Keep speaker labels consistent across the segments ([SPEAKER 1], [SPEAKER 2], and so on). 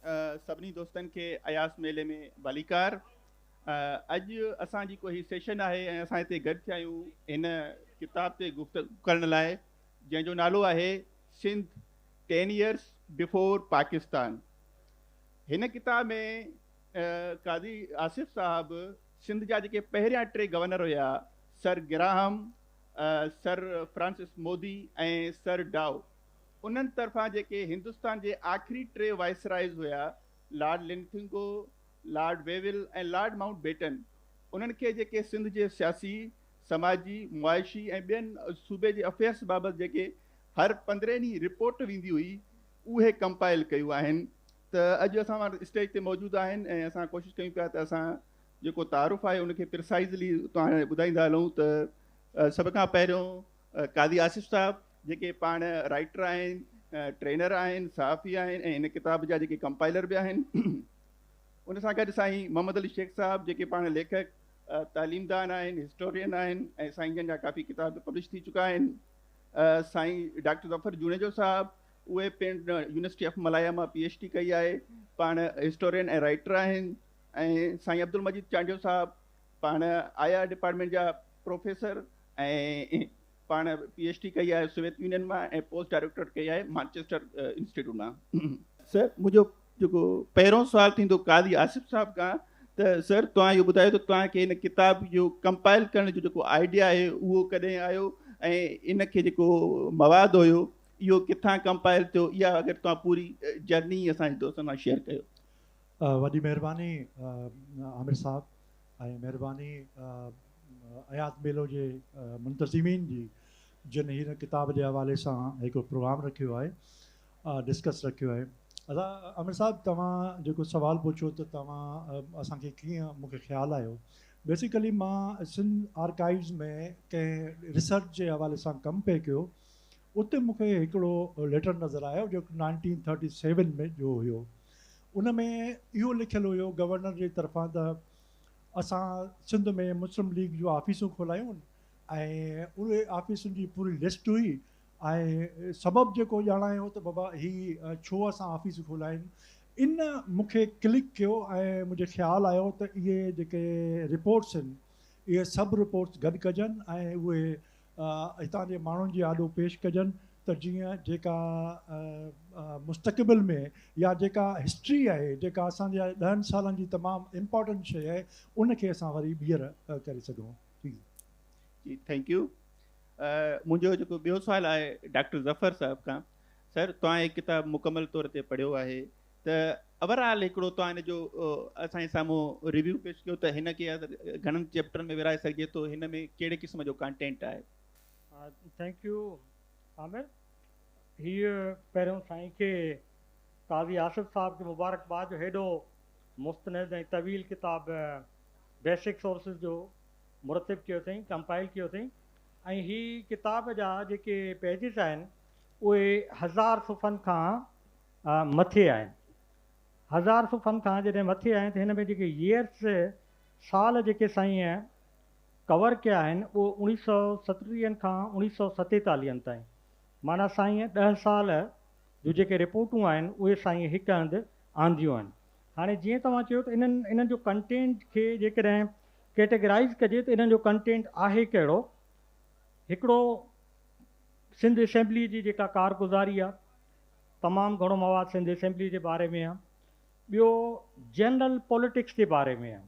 [SPEAKER 1] सभिनी दोस्तनि खे अयास मेले में भलीकार। अॼु असांजी कोई सेशन आहे ऐं असां हिते गॾु थिया आहियूं हिन किताब ते गुफ़्तगू करण लाइ, जंहिंजो नालो आहे सिंध 10 years बिफोर पाकिस्तान। हिन किताब में काज़ी आसिफ़ साहब सिंध जा जेके पहिरियां 3 गवर्नर हुया, sir Graham, sir Francis Modi ऐं सर डाउ, उन्हनि तरफ़ां जेके हिंदुस्तान जे आख़िरी 3 वाइसराइज़ हुया, लॉर्ड लिंथिंगो, लॉर्ड वेविल ऐं लॉर्ड माउंट बेटन, उन्हनि खे जेके सिंध जे सियासी, समाजी, मुआशी ऐं ॿियनि सूबे जे अफेयर्स बाबति जेके हर 15 ॾींहं रिपोर्ट वेंदी हुई, उहे कंपाइल कयूं आहिनि। त अॼु असां वटि स्टेज ते मौजूदु आहिनि ऐं असां कोशिशि कयूं पिया त असां जेको तारुफ़ आहे उनखे प्रिसाइज़ली तव्हां ॿुधाईंदा हलूं। त सभ खां पहिरियों काज़ी आसिफ़ साहब, जेके पाण राइटर आहिनि, ट्रेनर आहिनि, सहाफ़ी आहिनि ऐं हिन किताब जा जेके कंपाइलर बि आहिनि। उन सां गॾु साईं मोहम्मद अली शेख साहब, जेके पाण लेखक, तालीमदान आहिनि, हिस्टोरियन आहिनि ऐं साईं जन जा काफ़ी किताब पब्लिश थी चुका आहिनि। साईं डॉक्टर ज़फ़र जूनेजो साहब, उहे यूनिवर्सिटी ऑफ मलाया मां PhD कई आहे, पाण हिस्टोरियन ऐं राइटर आहिनि। ऐं साईं अब्दुल मजीद चांडियो साहब, पाण आया डिपार्टमेंट जा प्रोफेसर ऐं पाण PhD कई आहे सोवियत यूनियन मां ऐं पोस्ट डायरेक्टर कई आहे मैनचेस्टर इंस्टीट्यूट मां। सर, मुंहिंजो जेको पहिरियों सुवाल थींदो काज़ी आसिफ़ साहब खां, त सर तव्हां इहो ॿुधायो त तव्हांखे हिन किताब जो कंपाइल करण जो जेको आइडिया आहे उहो कॾहिं आयो ऐं इन खे जेको मवादु हुयो इहो किथां कंपाइल थियो, इहा अगरि तव्हां पूरी जर्नी असांजे दोस्तनि सां शेयर कयो।
[SPEAKER 2] वॾी महिरबानी आमिर साहब, ऐं महिरबानी अयात मेलो जे मुंतज़िमीन जी, जिन हिन किताब जे हवाले सां हिकिड़ो प्रोग्राम रखियो आहे, डिस्कस रखियो आहे। आमिर साहब, तव्हां जेको सुवाल पुछो त तव्हां असांखे कीअं मूंखे ख़्यालु आयो, बेसिकली मां सिंध आर्काइव्स में कंहिं रिसर्च जे हवाले सां कमु पिए कयो। उते मूंखे हिकिड़ो लेटर नज़र आयो जेको 1937 में जो हुयो। उन में इहो लिखियलु हुयो गवर्नर जे तरफ़ां त असां सिंध में मुस्लिम लीग जूं ऑफिसूं खोलायूं ऐं उहे ऑफिसुनि जी पूरी लिस्ट हुई ऐं सबबु जेको ॼाणायो त बाबा ही छो असां ऑफिसूं खोलाइनि। इन मूंखे क्लिक कयो ऐं मुंहिंजे ख़्यालु आयो त इहे जेके रिपोर्ट्स आहिनि, इहे सभु रिपोर्ट्स गॾु कजनि ऐं उहे हितां जे माण्हुनि जी आॾो पेश कजनि त जीअं जेका मुस्तक़बिल में या जेका हिस्ट्री आहे, जेका असांजे 10 सालनि जी तमामु इम्पॉर्टेंट शइ आहे, उनखे असां वरी ॿीहर करे सघूं।
[SPEAKER 1] जी, थैंक यू। मुंहिंजो जेको ॿियो सुवालु आहे डॉक्टर ज़फ़र साहब खां। सर, तव्हां हीअ किताबु मुकमल तौर ते पढ़ियो आहे, त ओवरऑल हिकिड़ो तव्हां हिन जो असांजे साम्हूं रिव्यू पेश कयो त हिन खे घणनि चैप्टरनि में विराए सघिजे थो, हिन में कहिड़े क़िस्म जो कंटेंट आहे।
[SPEAKER 3] Thank U Aamir. हीअ पहिरियों साईं खे काज़ी आसिफ़ साहब खे मुबारकबाद जो हेॾो मुस्तनद ऐं तवील किताब बेसिक सोर्सिस जो मुरतिब कयो अथई, कंपाइल कयो अथई। ऐं हीअ किताब जा जेके पेजिस आहिनि उहे 1000 सुफ़नि खां मथे आहिनि। 1000 सुफ़नि खां जॾहिं मथे आहिनि त हिन में जेके ईयर्स, साल जेके साईं कवर कया आहिनि उहे 1937 खां 1947 ताईं, माना साईं 10 साल जूं जेके रिपोर्टूं आहिनि उहे साईं हिकु हंधि आंदियूं आहिनि। हाणे जीअं तव्हां चयो त इन्हनि जो कंटेंट खे जेकॾहिं कैटेगराइज़ कजे त इन्हनि जो कंटेंट आहे कहिड़ो। हिकिड़ो सिंध असेंबली जी जेका कारगुज़ारी आहे, तमामु घणो मवादु सिंध असेंबली जे बारे में आहे। ॿियो जनरल पॉलिटिक्स जे बारे में आहे,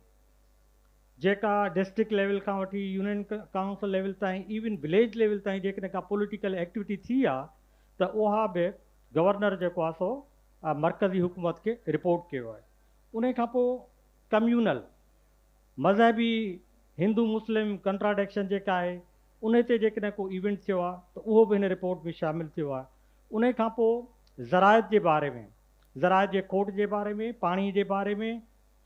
[SPEAKER 3] जेका डिस्ट्रिक्ट लेवल खां वठी यूनियन काउंसिल लेवल ताईं, इवन विलेज लेवल ताईं जेकॾहिं का पॉलिटिकल एक्टिविटी थी आहे त उहा बि गवर्नर जेको आहे सो मरकज़ी हुकूमत खे रिपोर्ट कयो आहे। उन खां पोइ कम्यूनल मज़हबी हिंदू मुस्लिम कंट्राडिक्शन जेका आहे उन ते जेकॾहिं को इवेंट थियो आहे त उहो बि हिन रिपोर्ट में शामिलु थियो आहे। उन खां पोइ ज़राइत जे बारे में, ज़राइत जे खोट जे बारे में, पाणी जे बारे में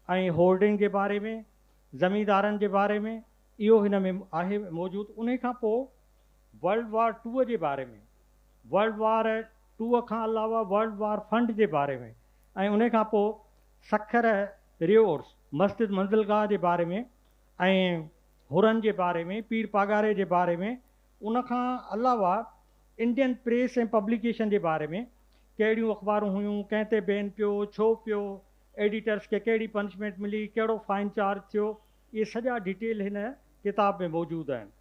[SPEAKER 3] ऐं होल्डिंग जे बारे में, ज़मींदारनि जे बारे में, इहो हिन में आहे मौजूदु। उन खां पोइ वर्ल्ड वार 2 जे बारे में, वर्ल्ड वार 2 खां अलावा वर्ल्ड वार फंड जे बारे में, ऐं उन खां पोइ सखर रियोर्स मस्जिद मंज़िलगाह जे बारे में ऐं हुरनि जे बारे में, पीर पागारे जे बारे में। उन खां अलावा इंडियन प्रेस ऐं पब्लिकेशन जे बारे में कहिड़ियूं अख़बारूं हुयूं, कंहिं ते बैन पियो, छो पियो, एडिटर्स खे कहिड़ी पनिशमेंट मिली, कहिड़ो फाइन चार्ज थियो, इहे सॼा डिटेल हिन किताब में मौजूदु आहिनि।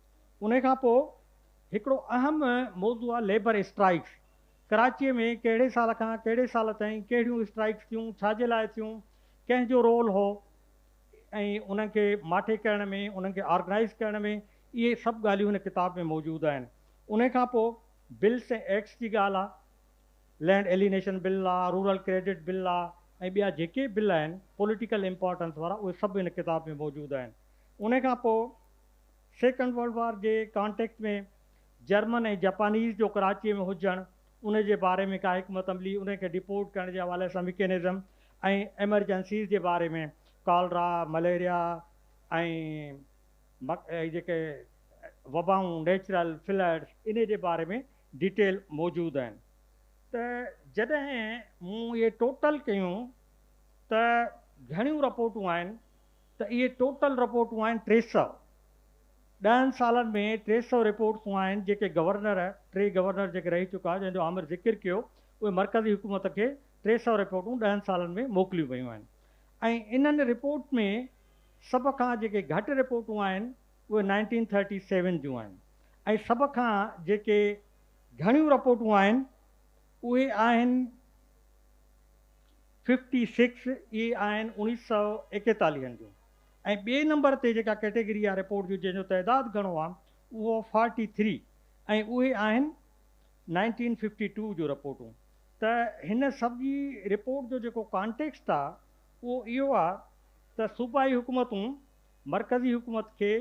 [SPEAKER 3] उन खां पोइ हिकिड़ो अहम मौज़ू आहे लेबर स्ट्राइक्स। कराचीअ में कहिड़े साल खां कहिड़े साल ताईं कहिड़ियूं स्ट्राइक्स थियूं, छाजे लाइ थियूं, कंहिंजो रोल हो, ऐं उन्हनि खे माठे करण में, उन्हनि खे ऑर्गनाइज़ करण में, इहे सभु ॻाल्हियूं हिन किताब में मौजूदु आहिनि। उन खां पोइ बिल्स ऐं एक्ट्स जी ॻाल्हि आहे, लैंड एलिनेशन बिल आहे, रूरल क्रेडिट बिल आहे, ऐं ॿिया जेके बिल आहिनि पॉलिटिकल इम्पोर्टेंस वारा, उहे सभु हिन किताब में मौजूदु आहिनि। उन खां पोइ सेकेंड वर्ल्ड वॉर जे कॉन्टेक्स्ट में जर्मन ऐं जापानीज़ जो कराचीअ में हुजणु, उन जे बारे में का हिकमत अमली, उन खे डिपोर्ट करण जे हवाले सां मिकेनिज़म, ऐं एमरजेंसीज़ जे बारे में कॉलरा, मलेरिया ऐं जेके वबाऊं, नेचुरल फ्लड्स, इन जे बारे में डिटेल मौजूदु आहिनि। त जॾहिं मूं इहे टोटल कयूं त घणियूं रिपोर्टूं आहिनि, त इहे टोटल रिपोर्टूं आहिनि 300। 10 सालनि में 300 रिपोर्ट्सूं आहिनि जेके गवर्नर, 3 गवर्नर जेके रही चुका, जंहिंजो आमिर ज़िक्र कयो, उहे मरकज़ी हुकूमत खे 300 रिपोर्टूं 10 सालनि में मोकिलियूं वियूं आहिनि। ऐं इन्हनि रिपोर्ट में सभ खां जेके घटि रिपोर्टूं आहिनि उहे 1937 जूं आहिनि, ऐं सभ खां जेके घणियूं रिपोर्टूं आहिनि उहे आहिनि 56, इहे आहिनि 1941 जूं। ऐं ॿिए नंबर ते जेका कैटेगरी आहे रिपोर्ट जो जंहिंजो तइदादु घणो आहे उहो 43, ऐं उहे आहिनि 1952 जूं रिपोर्टूं। त हिन सभ जी रिपोर्ट जो जेको कॉन्टेक्स्ट आहे उहो इहो आहे त सूबाई हुकूमतूं मरकज़ी हुकूमत खे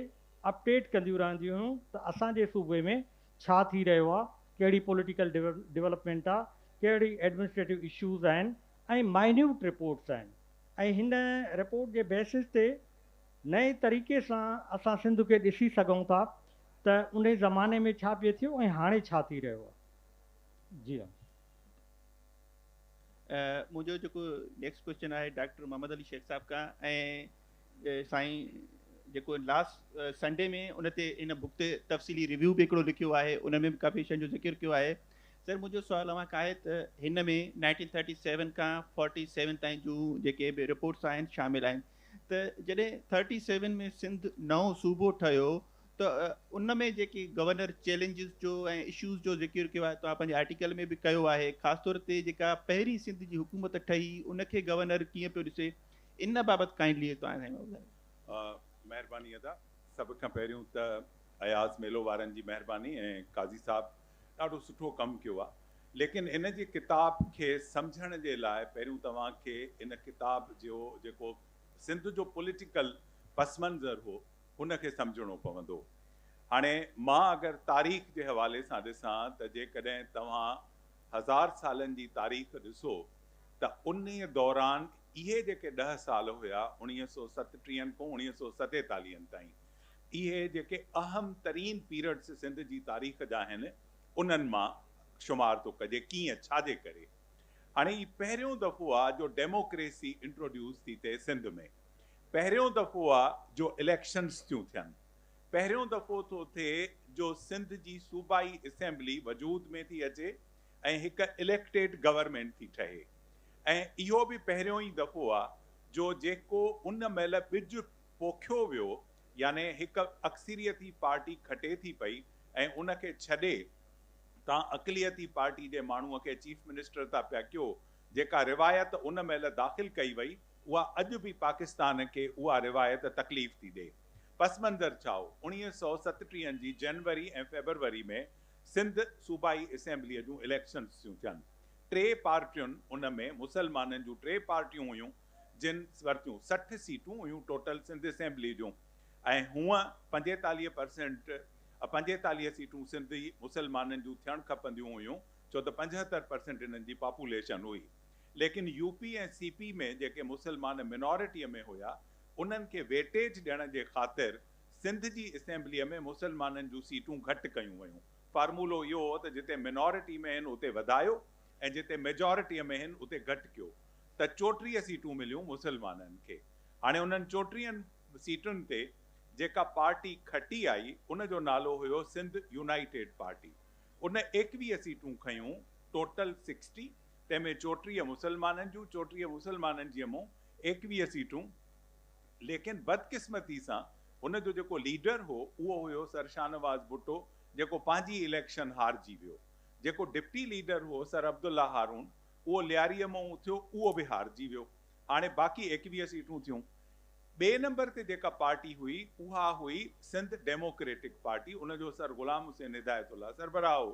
[SPEAKER 3] अपडेट कंदियूं रहंदियूं हुयूं त असांजे सूबे में छा थी रहियो आहे, कहिड़ी पॉलिटिकल डेवलपमेंट आहे, कहिड़ी एडमिनिस्ट्रेटिव इशूज़ आहिनि, ऐं माइन्यूट रिपोर्ट्स आहिनि। ऐं हिन रिपोर्ट जे बेसिस ते नए तरीक़े सां असां सिंध खे ॾिसी सघूं था त उन ज़माने में छा पियो थियो ऐं हाणे छा थी रहियो आहे। जी हा।
[SPEAKER 1] मुंहिंजो जेको नेक्स्ट क्वेश्चन आहे डॉक्टर मोहम्मद अली शेख साहब खां, ऐं साईं जेको लास्ट संडे में उन ते इन बुक ते तफ़सीली रिव्यू बि हिकिड़ो लिखियो आहे, उन में बि काफ़ी शयुनि जो ज़िक्र कयो आहे। सर मुंहिंजो सुवालु अव्हां खां आहे त हिन में 1937 खां 47 ताईं जूं जेके बि रिपोर्ट्स आहिनि शामिलु आहिनि, त जॾहिं 37 में सिंध नओं सूबो ठहियो त उन में जेके गवर्नर चैलेंजिस जो ऐं इशूज़ जो ज़िक्र कयो आहे, तव्हां पंहिंजे आर्टिकल में बि कयो आहे, ख़ासि तौर ते जेका पहिरीं सिंध जी हुकूमत ठही उनखे गवर्नर कीअं पियो ॾिसे, इन बाबति काइंडली तव्हां ॿुधायो।
[SPEAKER 4] महिरबानी अदा। सभ खां पहिरियों त अयाज़ मेलो वारनि जी महिरबानी, ऐं काज़ी साहब ॾाढो सुठो कमु कयो आहे। लेकिन इन जी किताब खे सम्झण जे लाइ पहिरियों तव्हांखे इन किताब जो जेको सिंध जो पॉलिटिकल पस मंज़र हो उनखे सम्झणो पवंदो। हाणे मां अगरि तारीख़ जे हवाले सां ॾिसां त जेकॾहिं तव्हां 1000 सालनि जी तारीख़ ॾिसो त उन दौरान इहे जेके 10 साल हुया 1937 खां 1947 ताईं, इहे जेके अहम तरीन पीरियड्स सिंध जी तारीख़ जा आहिनि उन्हनि मां शुमार थो कजे। कीअं, छाजे करे? हाणे ही पहिरियों दफ़ो आहे जो डेमोक्रेसी इंट्रोड्यूस थी थिए सिंध में, पहिरियों दफ़ो आहे जो इलेक्शन्स थियूं थियनि, पहिरियों दफ़ो थो थिए जो सिंध जी सूबाई असेंबली वजूद में थी अचे ऐं हिकु इलेक्टेड गवर्नमेंट थी ठहे। ऐं इहो बि पहिरियों ई दफ़ो आहे जो जेको उन महिल ॿिज पोखियो वियो, यानी हिकु अक्सरियती पार्टी खटे थी पई ऐं उनखे छॾे तव्हां अक़लियती पार्टी जे माण्हूअ खे चीफ मिनिस्टर था पिया कयो, जेका रिवायत उन महिल दाख़िल कई वई उहा अॼु बि पाकिस्तान खे उहा रिवायत तकलीफ़ थी ॾे। पस मंज़र छा हो? 1937 जी जनवरी ऐं फेबरवरी में सिंध सूबाई असेंबलीअ जूं इलेक्शन्स थियूं थियनि। 3 पार्टियुनि उन में, मुसलमाननि जूं 3 पार्टियूं हुयूं जिन वरितियूं 60 सीटूं हुयूं टोटल सिंध असेंबली जूं, ऐं हूअं 45 सीटूं सिंधी मुसलमाननि जूं थियणु खपंदियूं हुयूं, छो त 75% हिननि जी पॉपुलेशन हुई। लेकिन यूपी ऐं सीपी में जेके मुसलमान मिनॉरिटीअ में हुया उन्हनि खे वेटेज ॾियण जे ख़ातिर सिंध जी असेंबलीअ में मुसलमाननि जूं सीटूं घटि कयूं वयूं। फार्मूलो इहो हो त जिते मिनॉरिटी में आहिनि उते वधायो ऐं जिते मेजॉरिटीअ में आहिनि उते घटि कयो, त 34 सीटूं मिलियूं मुसलमाननि खे। हाणे उन्हनि 34 सीटुनि ते जेका पार्टी खटी आई उन जो नालो हुयो सिंध यूनाइटेड पार्टी। उन 21 सीटूं खयूं टोटल 60, तंहिंमें 34 मुसलमाननि जूं 34 मुसलमाननि जी मूं 21 सीटूं। लेकिन बदकिस्मती सां हुन जो जेको लीडर हो उहो हुयो सर शाहनवाज़ भुट्टो, जेको पंहिंजी इलेक्शन हारजी वियो। जेको डिप्टी लीडर हो सर अब्दुल्ला हारून, उहो लियारीअ मां थियो, उहो बि हारजी वियो। हाणे बाक़ी 21 सीटूं थियूं। ॿिए नंबर ते जेका पार्टी हुई उहा हुई सिंध डेमोक्रेटिक पार्टी, उनजो सर गुलाम हुसैन हिदायतुल्ला सरबराह हो।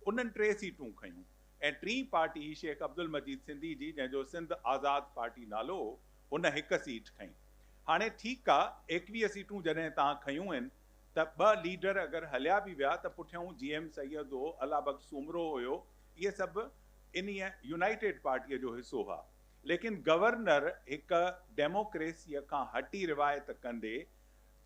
[SPEAKER 4] उन्हनि 3 सीटूं खयूं। ऐं टीं पार्टी शेख अब्दुल मजीद सिंधी जी, जंहिंजो सिंध आज़ाद पार्टी नालो हो, उन 1 सीट खई। हाणे ठीकु आहे, 21 सीटूं जॾहिं तव्हां खयूं आहिनि त 2 लीडर अगरि हलिया बि विया त पुठियां GM सैयद हो, अला बख्श सुमरो हुयो, इहे सभु इन यूनाइटेड पार्टीअ जो हिसो हुआ। लेकिन गवर्नर हिकु डेमोक्रेसीअ खां हटी रिवायत कंदे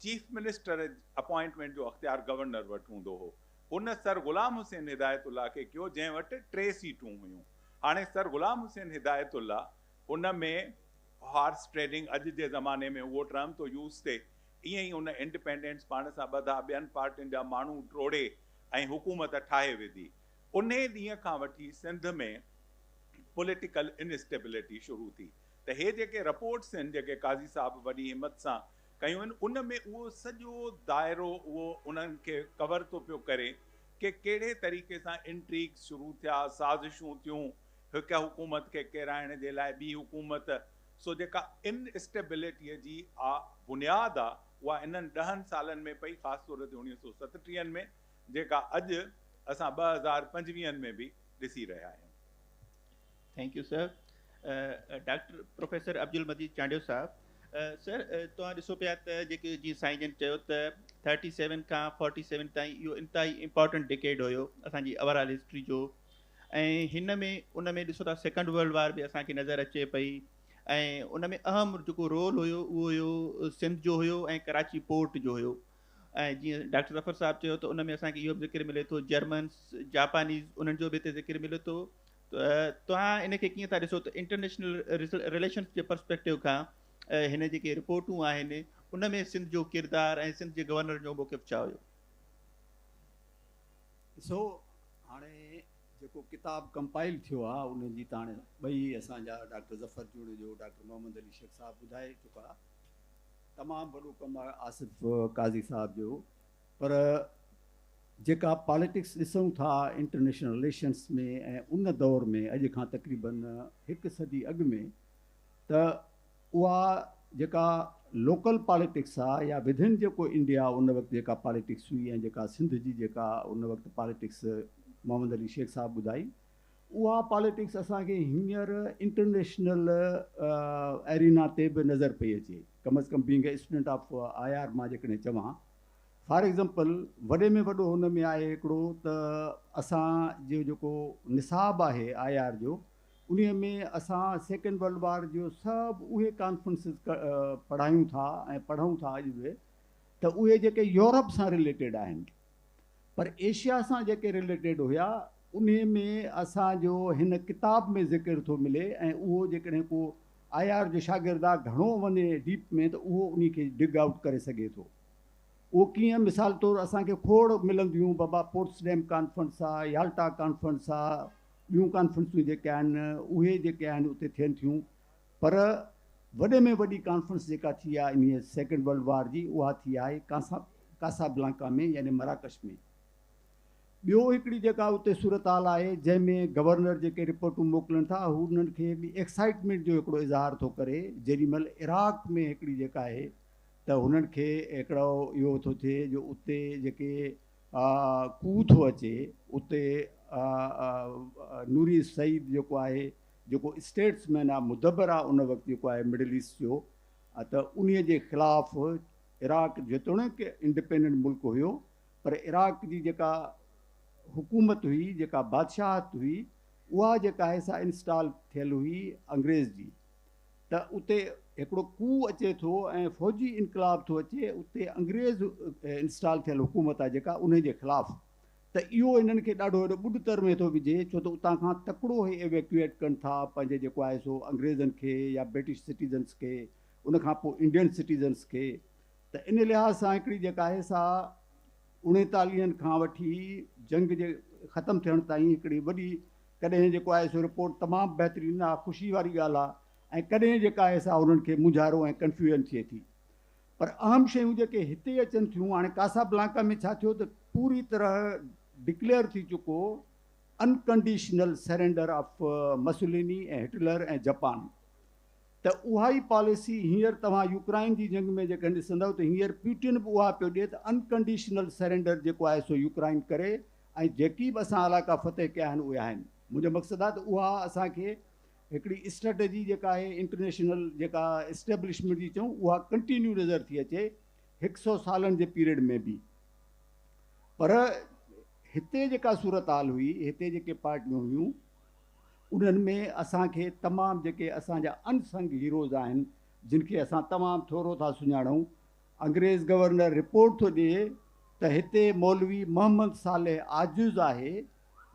[SPEAKER 4] चीफ मिनिस्टर अपॉइंटमेंट जो अख्तियार गवर्नर वटि हूंदो हो। उन सर गुलाम हुसैन हिदायतुल्ला खे कयो, जंहिं वटि 3 सीटूं हुयूं। हाणे सर गुलाम हुसैन हिदायतुल्ला उन में हॉर्स ट्रेडिंग, अॼु जे ज़माने में उहो टर्म तो यूज़ थिए, ईअं ई उन इंडिपेंडेंस पाण सां ॿधा ॿियनि पार्टियुनि जा माण्हू टोड़े ऐं हुकूमत ठाहे विधी। उन ॾींहं खां वठी सिंध में पॉलिटिकल इनस्टेबिलिटी शुरू थी। त हे जेके रिपोर्ट्स आहिनि जेके काज़ी साहब वॾी हिम्मत सां कयूं आहिनि, उन में उहो सॼो दायरो उहो उन्हनि खे कवर थो पियो करे कि कहिड़े तरीक़े सां इंट्रीग्स शुरू थिया, साज़िशूं थियूं हिकु हुकूमत खे किराइण जे लाइ ॿी हुकूमत। सो जेका इनस्टेबिलिटीअ जी बुनियाद आहे उहा इन्हनि 10 सालनि में पई, ख़ासि तौर ते 1937 में, जेका अॼु असां 2025 में बि ॾिसी रहिया आहियूं।
[SPEAKER 1] Thank you sir. Doctor professor Abdul Majeed Chandio sahab, sir तव्हां ॾिसो पिया त जेके जीअं साईं जन चयो त 37 खां 47 ताईं इहो इंतिहाई इम्पॉर्टेंट डिकेड हुयो असांजी ओवरऑल हिस्ट्री जो। ऐं हिन में उन में ॾिसो था सेकेंड वर्ल्ड वार बि असांखे नज़र अचे पई, ऐं उन में अहम जेको रोल हुयो उहो हुयो सिंध जो हुयो ऐं कराची पोर्ट जो हुयो। ऐं जीअं डॉक्टर ज़फ़र साहब चयो त उन में असांखे इहो बि ज़िक्र मिले थो, जर्मन्स, जापानीज़, उन्हनि जो बि हिते ज़िक्र मिले थो। तव्हां इन खे कीअं था ॾिसो त इंटरनेशनल रिलेशन्स जे पर्सपेक्टिव खां हिन जेके रिपोर्टूं आहिनि उन में सिंध जो किरदारु ऐं सिंध जे गवर्नर जो मौक़िफ़ छा हुयो?
[SPEAKER 5] ॾिसो, हाणे जेको किताब कंपाइल थियो आहे उन जी त हाणे ॿई असांजा डॉक्टर ज़फ़र जूड़े जो, डॉक्टर मोहम्मद अली शेख साहब ॿुधाए चुका। तमामु वॾो कमु आहे आसिफ़ काज़ी साहब जो। पर जेका पॉलिटिक्स ॾिसूं था इंटरनेशनल रिलेशन्स में ऐं उन दौर में अॼु खां तक़रीबन 1 सदी अॻु में, त उहा जेका लोकल पॉलिटिक्स आहे या विदिन जेको इंडिया उन वक़्तु जेका पॉलिटिक्स हुई ऐं जेका सिंध जी जेका उन वक़्तु पॉलिटिक्स मोहम्मद अली शेख साहब ॿुधाई, उहा पॉलिटिक्स असांखे हींअर इंटरनेशनल एरिना ते बि नज़र पई अचे। कम अज़ कम being a student of IR मां जेकॾहिं चवां, फॉर एग्ज़ाम्पल वॾे में वॾो हुन में आहे हिकिड़ो त असांजो जेको निसाब आहे IR जो, उन में असां सेकेंड वर्ल्ड वार जो सभु उहे कॉन्फ्रेंसिस पढ़ायूं था ऐं पढ़ूं था अॼु बि, त उहे जेके यूरोप सां रिलेटेड आहिनि। पर एशिया सां जेके रिलेटेड हुया उन में असांजो हिन किताब में ज़िक्र थो मिले। ऐं उहो जेकॾहिं को IR जो शागिर्द आहे घणो वञे डीप में त उहो उन खे डिग आउट करे सघे थो। उहो कीअं, मिसाल तौरु असांखे खोड़ मिलंदियूं, बाबा पोट्सडैम कॉन्फ्रेंस आहे, याल्टा कॉन्फ्रेंस आहे, ॿियूं कॉन्फ्रेंसूं जेके आहिनि उहे जेके आहिनि उते थियनि थियूं। पर वॾे में वॾी कॉन्फ्रेंस जेका थी आहे इन सेकेंड वर्ल्ड वार जी, उहा थी आहे कासाब्लांका में, यानी मराकश में। ॿियो हिकिड़ी जेका उते सूरत हाल आहे जंहिंमें गवर्नर जेके रिपोर्टूं मोकिलनि था हुननि खे हिकिड़ी एक्साइटमेंट जो हिकिड़ो इज़हार थो करे। जेॾीमहिल इराक़ में हिकिड़ी जेका आहे त हुननि खे हिकिड़ो इहो थो थिए जो उते जेके कू थो अचे, उते नूरी सईद जेको आहे, जेको स्टेट्समैन आहे, मुदबर आहे उन वक़्तु जेको आहे मिडल ईस्ट जो, त उन जे ख़िलाफ़ु इराक़ जेतोणीकि इंडिपेंडेंट मुल्क हुयो, पर इराक़ जी जेका हुकूमत हुई, जेका बादशाहत हुई, उहा जेका आहे सा इंस्टॉल थियल हुई अंग्रेज़ जी। त उते हिकिड़ो कू अचे थो ऐं फ़ौजी इनकलाब थो अचे, उते अंग्रेज़ इंस्टॉल थियल हुकूमत आहे जेका उन जे ख़िलाफ़ु। त इहो इन्हनि खे ॾाढो हेॾो ॿुॾतर में थो विझे, छो त उतां खां तकिड़ो ई एवेक्यूएट कनि था पंहिंजे जेको आहे सो अंग्रेज़नि खे या ब्रिटिश सिटीज़न्स खे, उन खां पोइ इंडियन सिटीज़न्स खे। त इन लिहाज़ सां हिकिड़ी जेका आहे सा 39 खां वठी जंग जे ख़तमु थियण ताईं हिकिड़ी वॾी कॾहिं जेको आहे सो रिपोर्ट तमामु बहितरीनु आहे, ख़ुशी वारी ॻाल्हि आहे, ऐं कॾहिं जेका आहे सा उन्हनि खे मुंझारो ऐं कंफ्यूजन थिए थी। पर अहम शयूं जेके हिते अचनि थियूं, हाणे कासाब्लांका में छा थियो त पूरी तरह डिक्लेयर थी चुको अनकंडीशनल सरेंडर ऑफ मसोलिनी ऐं हिटलर ऐं जापान। त उहा ई पॉलिसी हींअर तव्हां यूक्राइन जी जंग में जेकॾहिं ॾिसंदव त हींअर पुतिन बि उहा पियो ॾिए त अनकंडीशनल सरेंडर जेको आहे सो यूक्राइन करे, ऐं जेकी बि असां इलाइक़ा फतेह कया आहिनि उहे आहिनि। मुंहिंजो मक़सदु आहे त उहा असांखे हिकिड़ी स्ट्रेटजी जेका आहे इंटरनेशनल जेका इस्टेब्लिशमेंट जी चऊं, उहा कंटिन्यू नज़र थी अचे 100 सालनि जे पीरियड में बि। पर हिते जेका सूरत हाल हुई, हिते जेके पार्टियूं हुयूं, उन्हनि में असांखे तमामु जेके असांजा अनसंग हीरोज़ आहिनि, जिन खे असां तमामु थोरो था सुञाणूं। अंग्रेज़ गवर्नर रिपोर्ट थो ॾिए त हिते मौलवी मोहम्मद सालेह आजिज़ आहे,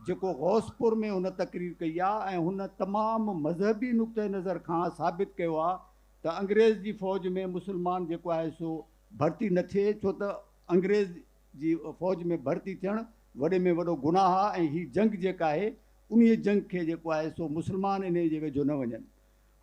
[SPEAKER 5] जेको गौसपुर में हुन तकरीर कई आहे, ऐं हुन तमामु मज़हबी नुक़्ते नज़र खां साबित कयो आहे त अंग्रेज़ जी फ़ौज में मुस्लमान जेको आहे सो भर्ती न थिए, छो त अंग्रेज़ जी फ़ौज में भर्ती थियणु वॾे में वॾो गुनाह आहे, ऐं हीअ जंग जेका आहे उन जंग खे जेको आहे सो मुस्लमान इन जे वेझो न वञनि।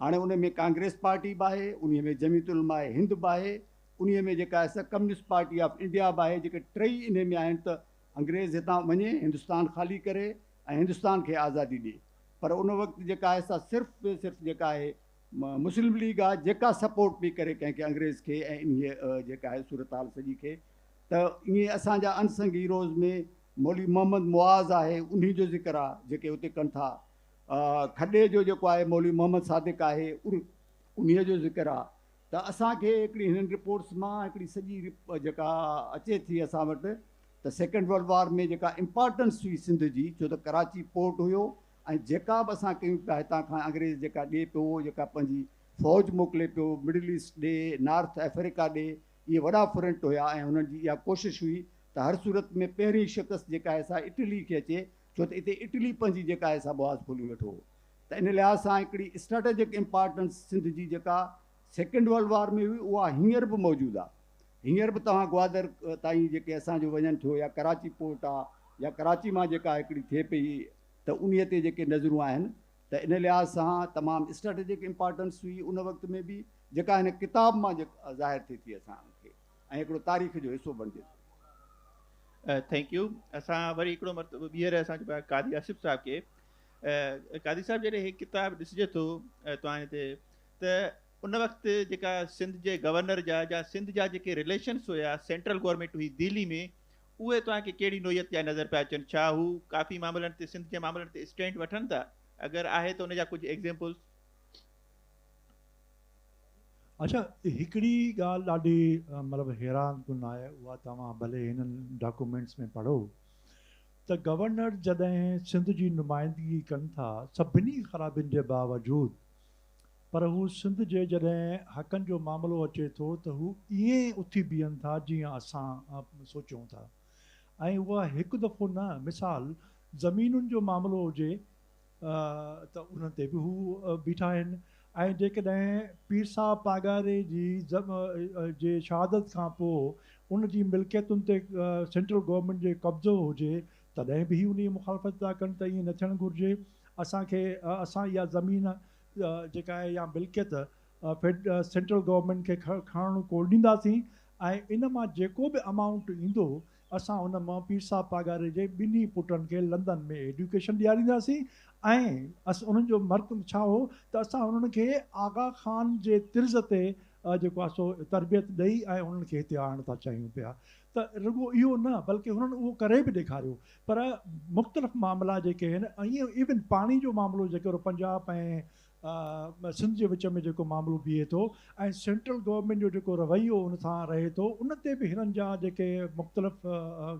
[SPEAKER 5] हाणे उन में कांग्रेस पार्टी बि आहे, उन में जमीयत उलमा हिंद बि आहे, उन में जेका आहे कम्युनिस्ट पार्टी ऑफ इंडिया बि आहे, जेके टई इन में आहिनि त अंग्रेज़ हितां वञे, हिंदुस्तान ख़ाली करे ऐं हिंदुस्तान खे आज़ादी ॾिए। पर उन वक़्तु जेका आहे सा सिर्फ़ु जेका आहे मुस्लिम लीग आहे जेका सपोर्ट पई करे कंहिंखे अंग्रेज़ खे ऐं इन जेका आहे सूरत हाल सॼी खे। त ईअं असांजा अनसंग हीरोज़ में मौलवी मोहम्मद मुआज़ आहे, उन जो ज़िक्र आहे जेके उते कनि था। खॾे जो जेको आहे मौलवी मोहम्मद सादिक आहे, उन जो ज़िक्र आहे। त असांखे हिकिड़ी हिननि रिपोर्ट्स मां हिकिड़ी सॼी जेका अचे थी असां वटि त सेकेंड वर्ल्ड वॉर में जेका इम्पॉर्टेंस हुई सिंध जी, छो त कराची पोर्ट हुयो, ऐं जेका बि असां कयूं पिया हितां खां अंग्रेज़ जेका ॾिए पियो, जेका पंहिंजी फ़ौज मोकिले पियो मिडिल ईस्ट ॾे, नॉर्थ अफ्रीका ॾे, इहे वॾा फ्रंट हुया, ऐं हुननि जी इहा कोशिशि हुई त हर सूरत में पहिरीं शिकस्त जेका आहे सा इटली खे अचे, छो त हिते इटली पंहिंजी जेका आहे सा बुआज़ खोली वेठो हो। त इन लिहाज़ सां हिकिड़ी स्ट्रेटेजिक इम्पॉर्टेंस सिंध जी जेका सेकेंड वर्ल्ड वॉर में हुई, उहा हींअर बि मौजूदु आहे। हींअर बि तव्हां ग्वादर ताईं जेके असांजो वञनि थियो, या कराची पोर्ट आहे, या कराची मां जेका हिकिड़ी थिए पई, त उन ते जेके नज़रूं आहिनि, त इन लिहाज़ सां तमामु स्ट्रेटेजिक इम्पॉर्टेंस हुई उन वक़्त में बि, जेका हिन किताब मां ज़ाहिर थिए थी असांखे, ऐं हिकिड़ो तारीख़ जो हिसो बणिजे थो।
[SPEAKER 1] Thank U. असां वरी हिकिड़ो मतिलबु ॿीहर असां चइबो आहे कादी आसिफ़ साहिब खे। कादी साहिब जॾहिं हीअ किताबु ॾिसिजे थो तव्हां हिते, त उन वक़्तु जेका सिंध जे गवर्नर जा सिंध जा जेके रिलेशन्स हुया सेंट्रल गवर्नमेंट हुई दिल्ली में, उहे तव्हांखे कहिड़ी नोयत जा नज़र पिया अचनि? छा हू काफ़ी मामलनि ते सिंध जे मामलनि ते स्टैंड वठनि था? अगरि आहे त उन जा कुझु एग्ज़ाम्पल्स।
[SPEAKER 2] अच्छा, हिकिड़ी ॻाल्हि ॾाढी मतिलबु हैरान कुन आहे, उहा तव्हां भले हिननि डॉक्यूमेंट्स में पढ़ो त गवर्नर जॾहिं सिंध जी नुमाइंदगी कनि था सभिनी ख़राबियुनि जे बावजूदु, पर हू सिंध जे जॾहिं हक़नि जो मामिलो अचे थो त हू ईअं उथी बीहनि था जीअं असां सोचूं था। ऐं उहा हिकु दफ़ो न, मिसाल ज़मीनुनि जो मामिलो हुजे त उन ते बि हू बीठा आहिनि। ऐं जेकॾहिं पीर साहब पागारे जी जे शहादत खां पोइ उन जी मिल्कियतुनि ते सेंट्रल गवर्नमेंट जे कब्ज़ो हुजे, तॾहिं बि उन जी मुखालफ़त था कनि त ईअं न थियणु घुरिजे। असांखे असां इहा ज़मीन जेका आहे या मिल्कियत सेंट्रल गवर्नमेंट खे खणणु कोन ॾींदासीं, ऐं इन मां जेको बि अमाउंट ईंदो असां उन मां पीर साहब पागारे जे ॿिन्ही पुटनि खे लंदन में एजुकेशन ॾियारींदासीं। ऐं उन्हनि जो मर्द छा हो त असां उन्हनि खे आगा ख़ान जे तिर्ज़ ते जेको आहे सो तरबियत ॾेई ऐं उन्हनि खे हिते आणणु था चाहियूं पिया। त रुॻो इहो न, बल्कि हुननि उहो करे बि ॾेखारियो। पर मुख़्तलिफ़ मामला जेके आहिनि, ईअं इवन पाणी जो मामिलो जेको पंजाब ऐं सिंध जे विच में जेको मामिलो बीहे थो, ऐं सेंट्रल गवर्नमेंट जो जेको रवैयो उन सां रहे थो, उन ते बि हिननि जा जेके मुख़्तलिफ़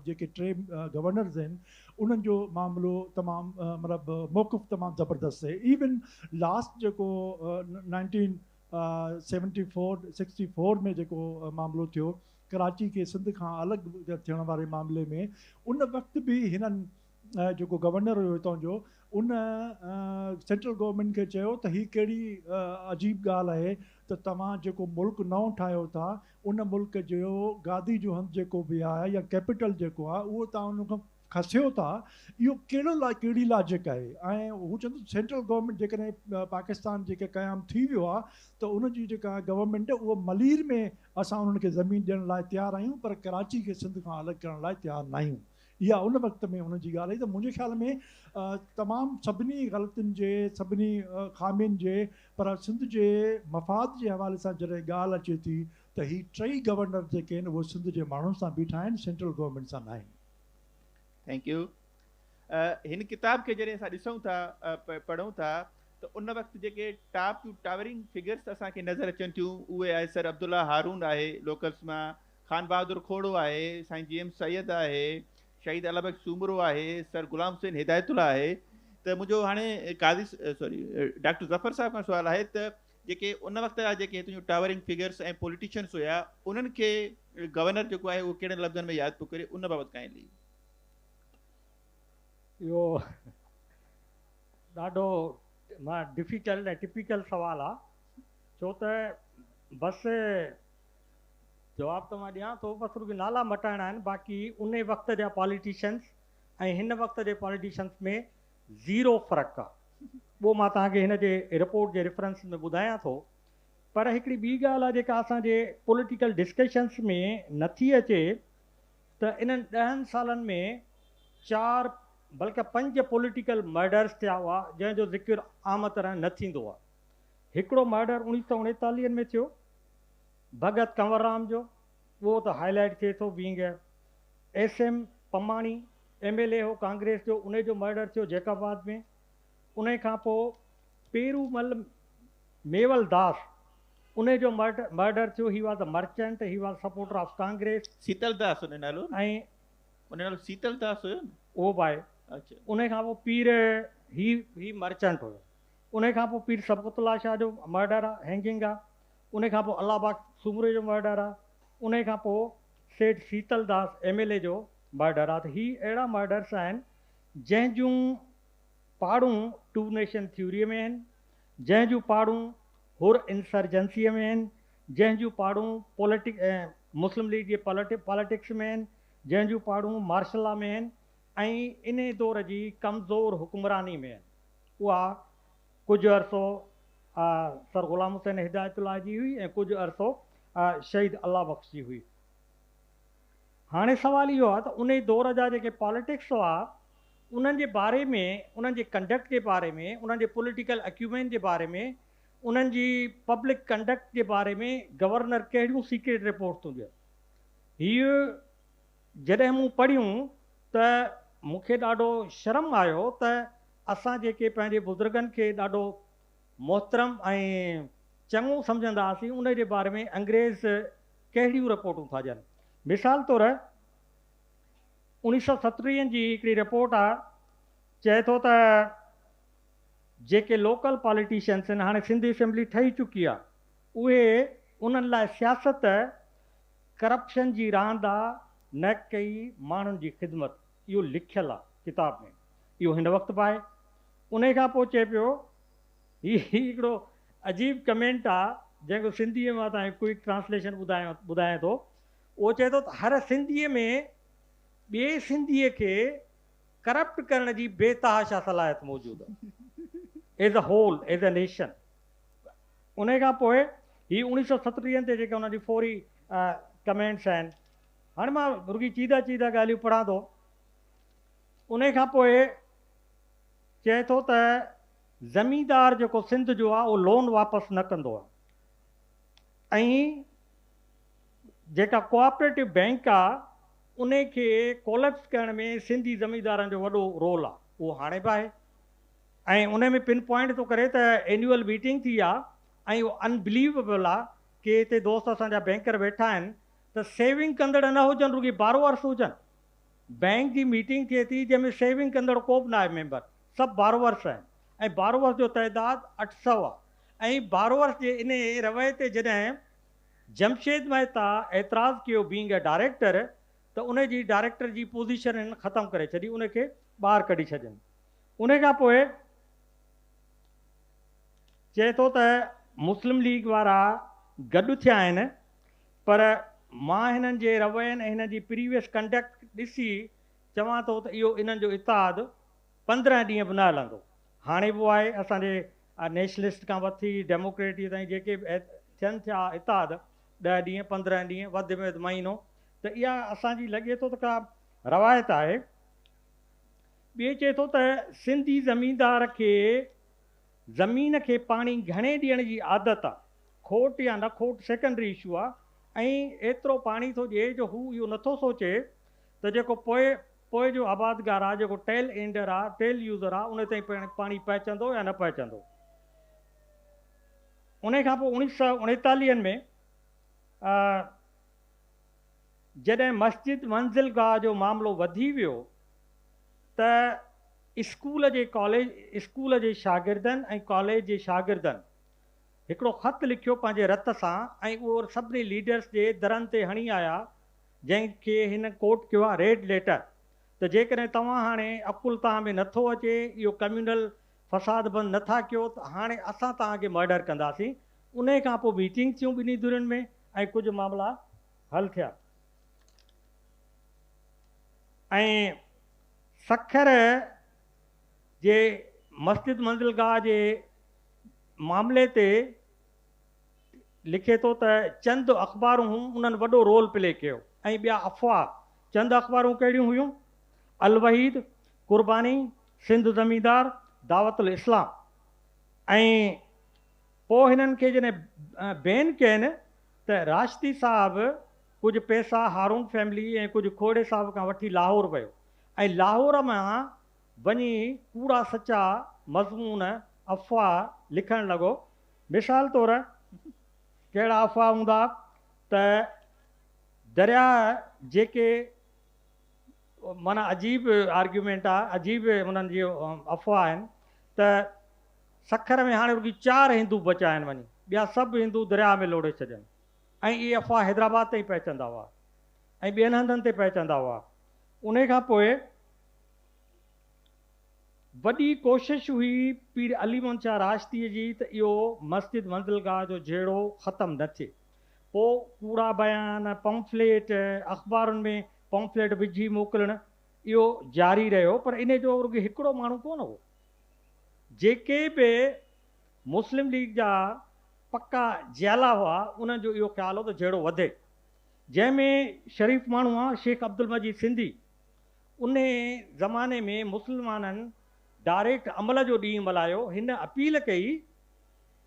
[SPEAKER 2] जेके टे गवर्नर्स आहिनि, उन्हनि जो मामिलो तमामु मतिलबु मौक़िफ़ तमामु ज़बरदस्त आहे। इवन लास्ट जेको 1964 में जेको मामिलो थियो कराची खे सिंध खां अलॻि थियण वारे मामले में, उन वक़्तु बि हिननि जेको गवर्नर हुयो हितां जो, उन सेंट्रल गवर्नमेंट खे चयो त हीअ कहिड़ी अजीब ॻाल्हि आहे त तव्हां जेको मुल्क नओं ठाहियो था, उन मुल्क जो गादी जो हंधि जेको बि आहे या कैपिटल जेको आहे, उहो तव्हां उन खां खसियो था, इहो कहिड़ी लॉजिक आहे? ऐं हू चवंदो सेंट्रल गवर्नमेंट जेकॾहिं पाकिस्तान जेके क़याम थी वियो आहे त उनजी जेका गवर्नमेंट आहे उहो मलीर में असां उन्हनि खे ज़मीन ॾियण लाइ तयारु आहियूं, पर कराची खे सिंध खां अलॻि करण लाइ तयारु न आहियूं। इहा उन वक़्त में उन जी ॻाल्हि आई। त मुंहिंजे ख़्याल में तमामु सभिनी ग़लतियुनि जे, सभिनी ख़ामियुनि जे, पर सिंध जे मफ़ाद जे हवाले सां जॾहिं ॻाल्हि अचे थी त ही टई गवर्नर जेके आहिनि उहे सिंध जे माण्हुनि सां बीठा आहिनि, सेंट्रल गवर्नमेंट सां न आहिनि।
[SPEAKER 1] Thank U. हिन किताब खे जॾहिं असां ॾिसूं था, पढ़ूं था, त उन वक़्तु जेके टॉप टू टावरिंग फिगर्स असांखे नज़र अचनि थियूं उहे आहे सर अब्दुल्ला हारून आहे लोकल्स मां, ख़ान बहादुर खोड़ो आहे, साईं जी एम सैयद आहे, शहीद अलाबख्श सूमरो आहे, सर गुलाम हुसैन हिदायतुल्ला आहे। त मुंहिंजो हाणे डॉक्टर ज़फ़र साहब खां सुवालु आहे त जेके उन वक़्त जा जेके तुंहिंजो टावरिंग फिगर्स ऐं पॉलिटिशियन्स हुया उन्हनि खे गवर्नर जेको आहे उहो कहिड़े लफ़्ज़नि में यादि पियो करे, उन बाबति काई ली?
[SPEAKER 3] इहो ॾाढो डिफ़िकल्ट ऐं टिपिकल सुवालु आहे, छो त बसि जवाबु त मां ॾियां थो, बसि रुॻो नाला मटाइणा आहिनि, बाक़ी उन वक़्त जा पॉलिटिशियन्स ऐं हिन वक़्त जे पॉलिटिशियन्स में ज़ीरो फ़र्क़ु आहे। उहो मां तव्हांखे हिन जे रिपोर्ट जे रेफरेंस में ॿुधायां थो। पर हिकिड़ी ॿी ॻाल्हि आहे जेका असांजे पॉलिटिकल डिस्कशन्स में नथी अचे, त इन्हनि 10 सालनि में 4 बल्कि 5 पॉलिटिकल मर्डर्स थिया हुआ जंहिंजो ज़िक्र आम तरह न थींदो आहे। हिकिड़ो मर्डर 1939 में थियो भगत कंवरराम जो, उहो त हाईलाइट थिए थो बीइंग SM पमाणी MLA हो कांग्रेस जो, उन जो मर्डर थियो जैकाबाद में। उन खां पोइ पेरूमल मेवल दास, उन जो मर्डर थियो, he was a merchant, he was supporter of Congress.
[SPEAKER 1] Sheetal Das उन नालो,
[SPEAKER 3] ऐं
[SPEAKER 1] उन नालो शीतल दास हुयो न?
[SPEAKER 3] उहो बि आहे।
[SPEAKER 1] अच्छा।
[SPEAKER 3] उन खां पोइ पीर ही मर्चेंट हुयो। उन खां पोइ पीर सबकतुल्ला शाह जो मर्डर आहे, हैंगिंग आहे। उन खां पोइ अलाहबख्श सूमरे जो मर्डर आहे। उन खां पोइ सेठ शीतल दास MLA जो मर्डर आहे। त ही अहिड़ा मर्डर्स आहिनि जंहिंजूं पाड़ूं 2 नेशन थ्योरीअ में आहिनि, जंहिंजूं पाड़ूं हुर इंसर्जेंसीअ में आहिनि, जंहिंजूं पाड़ूं मुस्लिम लीग जे पॉलिटिक्स में आहिनि, जंहिंजूं पाड़ूं मार्शल लॉ में आहिनि, ऐं इन दौर जी कमज़ोर हुक्मरानी में आहिनि। उहा कुझु अरसो सर गुलाम हुसैन हिदायतुल्ला जी हुई ऐं कुझु अरसो शहीद अल्लाह बख्श जी हुई। हाणे सवाल इहो आहे त उन दौर जा जेके पॉलिटिक्स हुआ उन्हनि जे बारे में, उन्हनि जे कंडक्ट जे बारे में, उन्हनि जे पॉलिटिकल एक्यूमेंट जे बारे में, उन्हनि जी पब्लिक कंडक्ट जे बारे में गवर्नर कहिड़ियूं सीक्रेट रिपोर्ट थो ॾिए। हीअ जॾहिं मूं पढ़ियूं त मूंखे ॾाढो शर्म आयो त असां जेके पंहिंजे बुज़ुर्गनि खे ॾाढो मोहतरम ऐं चङो सम्झंदा हुआसीं, उन जे बारे में अंग्रेज़ कहिड़ियूं रिपोर्टूं था ॾियनि। मिसाल तौर 1970 जी हिकिड़ी रिपोर्ट आहे, चए थो त जेके लोकल पॉलिटिशियन्स आहिनि, हाणे सिंधी असेंबली ठही चुकी आहे, उहे उन्हनि लाइ सियासत करप्शन जी रांदि आहे, न कई माण्हुनि जी ख़िदमत। इहो लिखियलु आहे किताब में, इहो हिन वक़्तु बि आहे। उन खां पोइ चए पियो, हीउ हिकिड़ो अजीब कमेंट आहे जंहिंजो सिंधीअ में तव्हांखे क्विक ट्रांसलेशन ॿुधायां थो। उहो चए थो त हर सिंधीअ में ॿिए सिंधीअ खे करप्ट करण जी बेतहाशा सलाहियत मौजूदु आहे, as a whole, as a nation. उन खां पोइ हीअ 1970 ते जेके हुनजी फौरी कमेंट्स आहिनि। हाणे मां रुॻी चीदा ॻाल्हियूं पढ़ां थो। उन खां पोइ चए थो त ज़मींदार जेको सिंध जो आहे उहो लोन वापसि न कंदो आहे, ऐं जेका कोऑपरेटिव बैंक आहे उन खे कोलैप्स करण में सिंधी ज़मींदारनि जो वॾो रोल आहे, उहो हाणे बि आहे। ऐं उन में पिन पॉइंट थो करे त एन्यूअल मीटिंग थी आहे ऐं उहो अनबिलीवेबल आहे कि हिते दोस्त असांजा बैंकर वेठा आहिनि त सेविंग कंदड़ न हुजनि, रुॻी बारोवर्स हुजनि। बैंक जी मीटिंग थिए थी जंहिंमें सेविंग कंदड़ को बि न आहे मेंबर, सभु बारोवर्स आहिनि ऐं बारोवर्स जो तइदादु 800 आहे। ऐं बारोवर्स जे इन रवैये ते जॾहिं जमशेद मेहता एतिराज़ु कयो बीइंग अ डायरेक्टर, त उन जी डायरेक्टर जी पोज़ीशन हिन ख़तमु करे छॾी, उनखे ॿाहिरि कढी छॾियनि। उन खां पोइ चए थो त मुस्लिम लीग वारा गॾु थिया आहिनि, पर मां हिननि जे रवैयनि ऐं हिननि जी प्रीवियस कंडक्ट ॾिसी चवां थो त इहो इन्हनि जो इतिहाद 15 ॾींहं बि न हलंदो। हाणे बि आहे असांजे नेशनलिस्ट खां वठी डेमोक्रेटी ताईं जेके बि थियनि थिया इतिहाद 10 ॾींहं 15 ॾींहं वधि में वधि महीनो, त इहा असांजी लॻे थो त का रवायत आहे। ॿिए चए थो त सिंधी ज़मीनदार खे ज़मीन खे पाणी घणे ॾियण जी आदत आहे, खोट या न खोट सेकेंडरी इशू आहे, ऐं एतिरो पाणी थो ॾिए जो हू इहो नथो सोचे त जेको पोइ जो आबादगार आहे, जेको टेल एंडर आहे, टेल यूज़र आहे, उन ताईं पाणी पहुचंदो या न पहुचंदो। उन खां पोइ 1939 में जॾहिं मस्जिद मंज़िल गाह जो मामिलो वधी वियो त स्कूल जे शागिर्दनि ऐं कॉलेज जे शागिर्दनि हिकिड़ो ख़त लिखियो पंहिंजे रत सां, ऐं उहो सभिनी लीडर्स जे दरनि ते हणी आया, जंहिंखे हिन कोट कयो आहे रेड लेटर, त जेकॾहिं तव्हां हाणे अकुल तव्हां में नथो अचे, इहो कम्यूनल फ़साद बंदि नथा कयो, त हाणे असां तव्हांखे मर्डर कंदासीं। उन खां पोइ मीटिंग थियूं ॿिन्ही धुरियुनि में ऐं कुझु मामला हल थिया। ऐं सखर जे मस्जिद मंज़िल गाह जे मामले ते लिखे थो त चंद अख़बारूं उन्हनि वॾो रोल प्ले कयो, ऐं ॿिया अफ़वाह। चंद अख़बारूं कहिड़ियूं हुयूं? अल वहीद, कुर्बानी, सिंध ज़मींदार, दावतुल इस्लाम। ऐं पोइ हिननि खे जॾहिं बैन कयनि त राशिदी साहिबु कुझु पैसा हारून फैमिली ऐं कुझु खोड़े साहिब खां वठी लाहौर वियो, ऐं लाहौर मां वञी कूड़ा सचा मज़मून अफ़वाह लिखणु लॻो। मिसाल तौरु कहिड़ा अफ़वाह हूंदा त दरिया जेके माना अजीब आर्ग्यूमेंट आहे, अजीब उन्हनि जी अफ़वाह आहिनि त सखर में हाणे रुॻी 4 हिंदू बचा आहिनि, वञी ॿिया सभु हिंदू दरिया में लोड़े छॾनि, ऐं इहे अफ़वाह हैदराबाद ताईं पहुचंदा हुआ ऐं ॿियनि हंधनि ते पहुचंदा हुआ। उन खां पोइ वॾी कोशिशि हुई पीर अली मोहम्मद शाह राशिदीअ जी त इहो मस्जिद मंज़िल गाह जो जहिड़ो ख़तमु न थिए। पोइ कूड़ा बयान, पंफलेट, अख़बारुनि में पंफलेट विझी मोकिलणु इहो जारी रहियो, पर इन जो रुॻो हिकिड़ो माण्हू कोन हो। जेके बि मुस्लिम लीग जा पक्का जियाला हुआ, उन्हनि जो इहो ख़्यालु हो त जहिड़ो वधे, जंहिंमें शरीफ़ माण्हू आहे शेख अब्दुल मजीद सिंधी। उन ज़माने में मुस्लमाननि डायरेक्ट अमल जो ॾींहुं मल्हायो। हिन अपील कई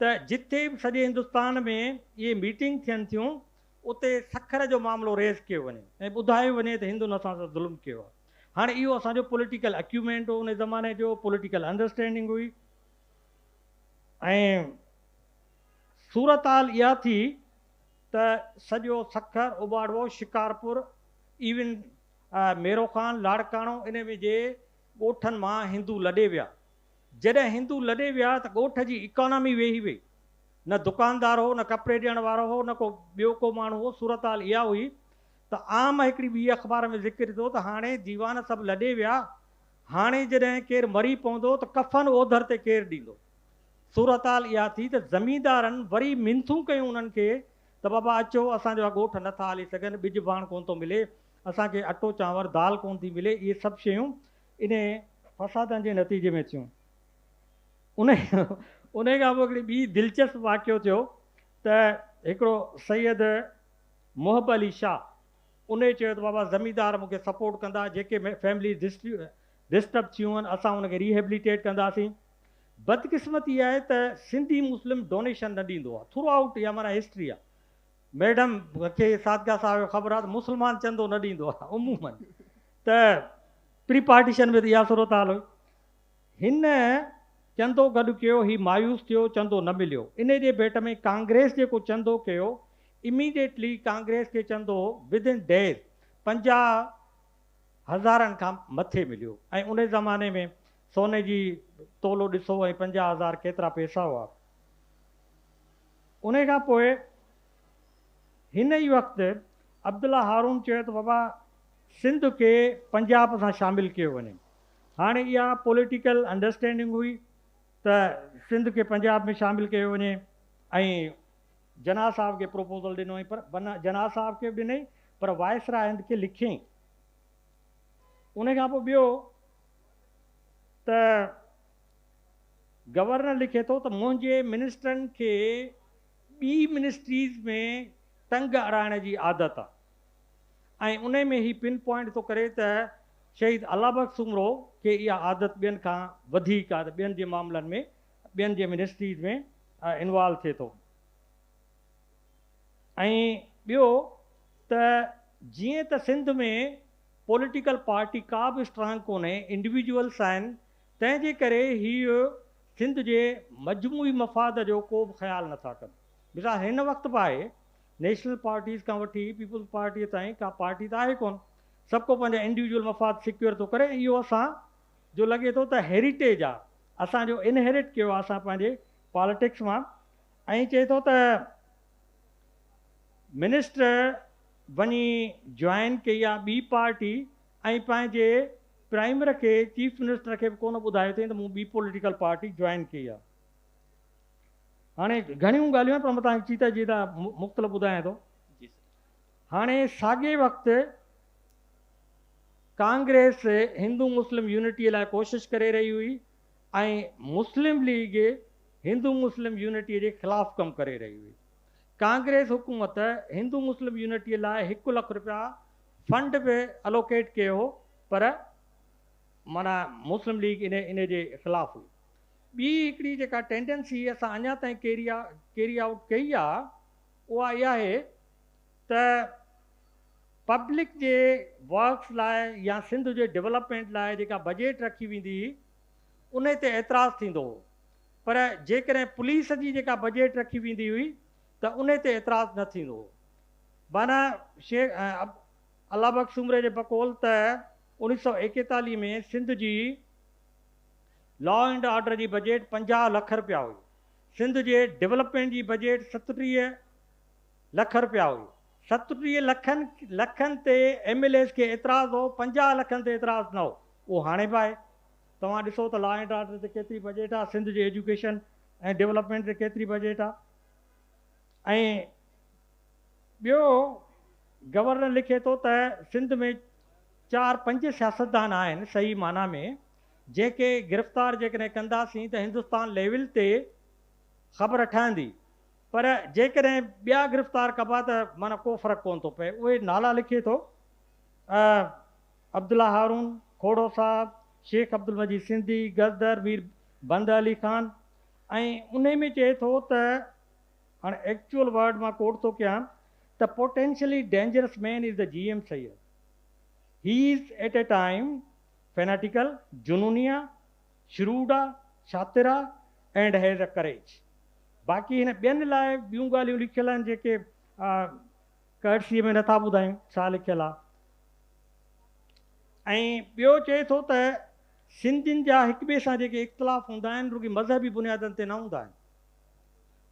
[SPEAKER 3] त जिथे बि सॼे हिंदुस्तान में इहे मीटिंग थियनि थियूं, उते सखर जो मामिलो रेज़ कयो वञे ऐं ॿुधायो वञे त हिंदुनि असां सां ज़ुल्म कयो आहे। हाणे इहो असांजो पॉलिटिकल अक्यूमेंट हो, उन ज़माने जो पॉलिटिकल अंडरस्टैंडिंग हुई। ऐं सूरत हाल इहा थी त सॼो सखर, उबाड़वो, शिकारपुर, इवन मेरो ख़ान, लाड़काणो, इन में जे ॻोठनि मां हिंदू लॾे विया। जॾहिं हिंदू लॾे विया त ॻोठ जी इकॉनमी वेही वई, न दुकानदार हो, न कपिड़े ॾियण वारो हो, न को ॿियो को माण्हू हो। सूरत हाल इहा हुई त आम हिकिड़ी ॿी अख़बार में ज़िक्र थियो त हाणे दीवान सभु लॾे विया, हाणे जॾहिं केरु मरी पवंदो त कफ़न ओधर ते केरु ॾींदो। सूरत हाल इहा थी त ज़मींदारनि वरी मिनथूं कयूं उन्हनि खे त बाबा अचो, असांजा ॻोठ नथा हली सघनि, ॿिज भाण कोन थो मिले, असांखे अटो चांवर दाल कोन थी मिले। इहे सभु शयूं इन फ़सादनि जे नतीजे में थियूं। उन खां पोइ हिकिड़ी ॿी दिलचस्प वाक़ियो थियो त हिकिड़ो सैयद मोहब अली शाह, उन चयो त बाबा ज़मींदार मूंखे सपोर्ट कंदा, जेके फैमिली डिस्टर्ब थियूं आहिनि असां उनखे रिहेबिलिटेट कंदासीं। बदकिस्मती इहा आहे त सिंधी मुस्लिम डोनेशन न ॾींदो आहे थ्रू आउट, इहा माना हिस्ट्री आहे। मैडम खे सादगा साहिब खे ख़बर आहे त मुस्लमान चंदो न ॾींदो आहे उमूमन, त प्री पार्टीशन में त इहा सूरत हाल हुई। हिन चंदो गॾु कयो, हीउ मायूस थियो, चंदो न मिलियो। इन जे भेट में कांग्रेस जेको चंदो कयो, इमीडिएटली कांग्रेस खे चंदो विदिन डेज़ 50,000 खां मथे मिलियो। ऐं उन ज़माने में सोने जी तोलो ॾिसो ऐं 50,000 केतिरा पैसा हुआ। उन खां पोइ हिन ई वक़्तु अब्दुल्ला हारून चयो त बाबा सिंध खे पंजाब सां शामिलु कयो वञे। हाणे इहा पॉलिटिकल अंडरस्टैंडिंग हुई त सिंध खे पंजाब में शामिलु कयो वञे, ऐं जना साहब खे प्रोपोज़ल ॾिनो, पर जना साहब खे बि ॾिनई, पर वायसराय हिंद खे लिखियईं। उन खां पोइ ॿियो त गवर्नर लिखे थो त मुंहिंजे मिनिस्टरनि खे ॿी मिनिस्ट्रीज़ में टंग अड़ाइण जी आदत आहे ऐं उन में ही पिन पॉइंट थो करे त शहीद अल्लाह बख्श सुमरो खे इहा आदत ॿियनि खां वधीक आहे, ॿियनि जे मामलनि में ॿियनि जे मिनिस्ट्रीज़ में इन्वॉल्व थिए थो। ऐं ॿियो त जीअं त सिंध में पॉलिटिकल पार्टी का बि स्ट्रांग कोन्हे, इंडिविजुअल्स आहिनि, तंहिंजे करे हीअ सिंध जे मजमूई मफ़ाद जो को बि ख़्यालु नथा कनि। मिसाल हिन वक़्तु बि आहे, नेशनल पार्टीज़ खां वठी पीपुल्स पार्टीअ ताईं का पार्टी त आहे कोन, सभु को पंहिंजा इंडिविजुअल मफ़ाद सिक्योर थो करे। इहो असां जो लॻे थो त हेरिटेज आहे, असांजो इनहेरिट कयो आहे असां पंहिंजे पॉलिटिक्स मां। ऐं चए थो त मिनिस्टर वञी जॉइन कई आहे ॿी पार्टी ऐं पंहिंजे प्राइमर खे चीफ मिनिस्टर खे बि कोन ॿुधायो अथई त मूं ॿी पॉलिटिकल पार्टी जॉइन कई आहे। हाणे घणियूं ॻाल्हियूं आहिनि पर मां तव्हांखे चीता जीता मुख़्तलिफ़ ॿुधायां थो। हाणे साॻे वक़्तु कांग्रेस हिंदू मुस्लिम यूनिटीअ लाइ कोशिशि करे रही हुई ऐं मुस्लिम लीग हिंदू मुस्लिम यूनिटीअ जे ख़िलाफ़ु कमु करे रही हुई। कांग्रेस हुकूमत हिंदू मुस्लिम यूनिटीअ लाइ 1 लख रुपया फंड बि अलोकेट कयो हो, पर माना मुस्लिम लीग इन जे ख़िलाफ़ु हुई। ॿी हिकिड़ी जेका टेंडेंसी असां अञा ताईं कैरी आउट कई आहे उहा इहा आहे त पब्लिक जे वर्क्स लाइ या सिंध जे डेवलपमेंट लाइ जेका बजट रखी वेंदी हुई उन ते एतिराज़ु थींदो हो, पर जेकॾहिं पुलिस जी जेका बजट रखी वेंदी हुई त उन ते एतिराज़ु न थींदो हो। माना अल्लाह बख्श सुमरे जे बकौल त 1941 में सिंध जी लॉ एंड ऑर्डर जी बजट 50 लख रुपया हुई, सिंध जे डेवलपमेंट जी बजट 37 लख रुपया हुई। 37 लखनि ते MLAs खे एतिराज़ु हो, 50 लखनि ते एतिराज़ु न हो। उहो हाणे बि आहे। तव्हां ॾिसो त लॉ एंड ऑर्डर ते केतिरी बजट आहे, सिंध जे एजुकेशन ऐं डेवलपमेंट ते केतिरी बजट आहे। ऐं ॿियो गवर्नर लिखे थो त सिंध में 4-5 सियासतदान आहिनि सही माना में, जेके गिरफ़्तार जेकॾहिं कंदासीं त हिंदुस्तान लेवल ते ख़बर ठहंदी, पर जेकॾहिं ॿिया गिरफ़्तार कबा त माना को फ़र्क़ु कोन थो पए। उहे नाला लिखे थो अब्दुल्ला हारून खोड़ो साहब, शेख अब्दुल मजीद सिंधी, गजदर मीर बंद अली खान। ऐं उन में चए थो त हाणे एक्चुअल वर्ड मां कोट थो कयां त potentially dangerous man is the GM Syed, he is at a time fanatical, जुनूनिया, श्रूडा, शातिरा एंड हैज़ अ करेज। बाक़ी हिन ॿियनि लाइ ॿियूं ॻाल्हियूं लिखियल आहिनि जेके कर्सीअ में नथा ॿुधायूं छा लिखियल आहे। ऐं ॿियो चए थो त सिंधियुनि जा हिक ॿिए सां जेके इख़्तिलाफ़ हूंदा आहिनि रुॻी मज़हबी बुनियादनि ते न हूंदा आहिनि,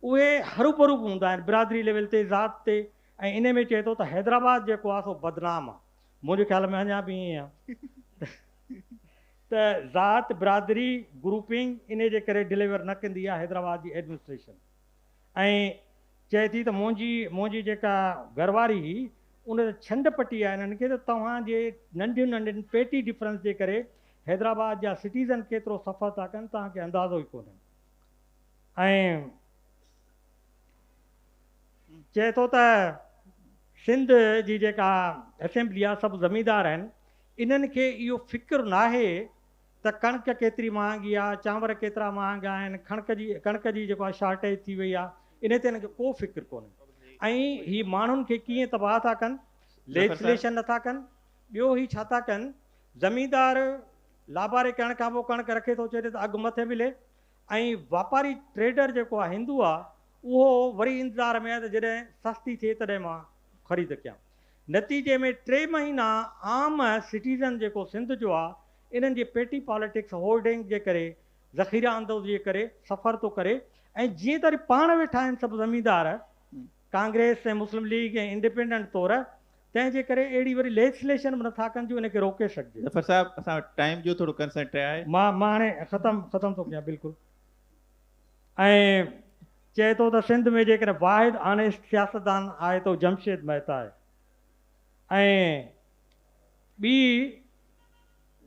[SPEAKER 3] उहे हरूभरू हूंदा आहिनि बिरादरी लेवल ते, ज़ात ते। ऐं इन में चए थो त हैदराबाद जेको आहे सो बदनाम आहे, मुंहिंजे ख़्याल में अञा बि ईअं आहे त ज़ात बिरादरी ग्रुपिंग इन जे करे डिलीवर न कंदी आहे हैदराबाद जी एडमिनिस्ट्रेशन। ऐं चए थी त मुंहिंजी जेका घरवारी हुई उन छंड पटी आहे इन्हनि खे त तव्हांजे नंढियुनि नंढियुनि पेटी डिफरेंस जे करे हैदराबाद जा सिटीज़न केतिरो सफ़र था कनि तव्हांखे अंदाज़ो ई कोन्हे। ऐं चए थो त सिंध जी जेका असेंबली आहे सभु ज़मींदार आहिनि, इन्हनि खे इहो फ़िक्रु नाहे त कणिक केतिरी महांगी आहे, चांवर केतिरा महांगा आहिनि, कणिक जी जेको आहे शॉर्टेज थी वई आहे, इन ते हिनखे को फ़िक्रु कोन्हे। ऐं ही माण्हुनि खे कीअं तबाह था कनि, लेजिस्लेशन नथा कनि। ॿियो ही छा था कनि, ज़मींदार लाभारे करण खां पोइ कणिक रखे थो, चए त अघु मथे मिले, ऐं वापारी ट्रेडर जेको आहे हिंदू आहे उहो वरी इंतज़ार में आहे त जॾहिं सस्ती थिए तॾहिं मां ख़रीद कयां। नतीजे में 3 महीना आम सिटीज़न जेको सिंध जो आहे इन्हनि जे पेटी पॉलिटिक्स होल्डिंग जे करे, ज़ख़ीरा अंदोज़ जे करे सफ़र थो करे। ऐं जीअं त वरी पाण वेठा आहिनि सभु ज़मींदार, कांग्रेस ऐं मुस्लिम लीग ऐं इंडिपेंडेंट तौरु, तंहिंजे करे अहिड़ी वरी लेजिस्लेशन बि नथा कनि जो इनखे रोके सघिजे।
[SPEAKER 1] ज़फ़र साहब असां टाइम जो थोरो कंसर्ट आहे, मां
[SPEAKER 3] हाणे ख़तमु थो कयां बिल्कुलु। ऐं चए थो त सिंध में जेकॾहिं वाहिद ऑनेस्ट सियासतदान आहे त जमशेद मेहता आहे। ऐं ॿी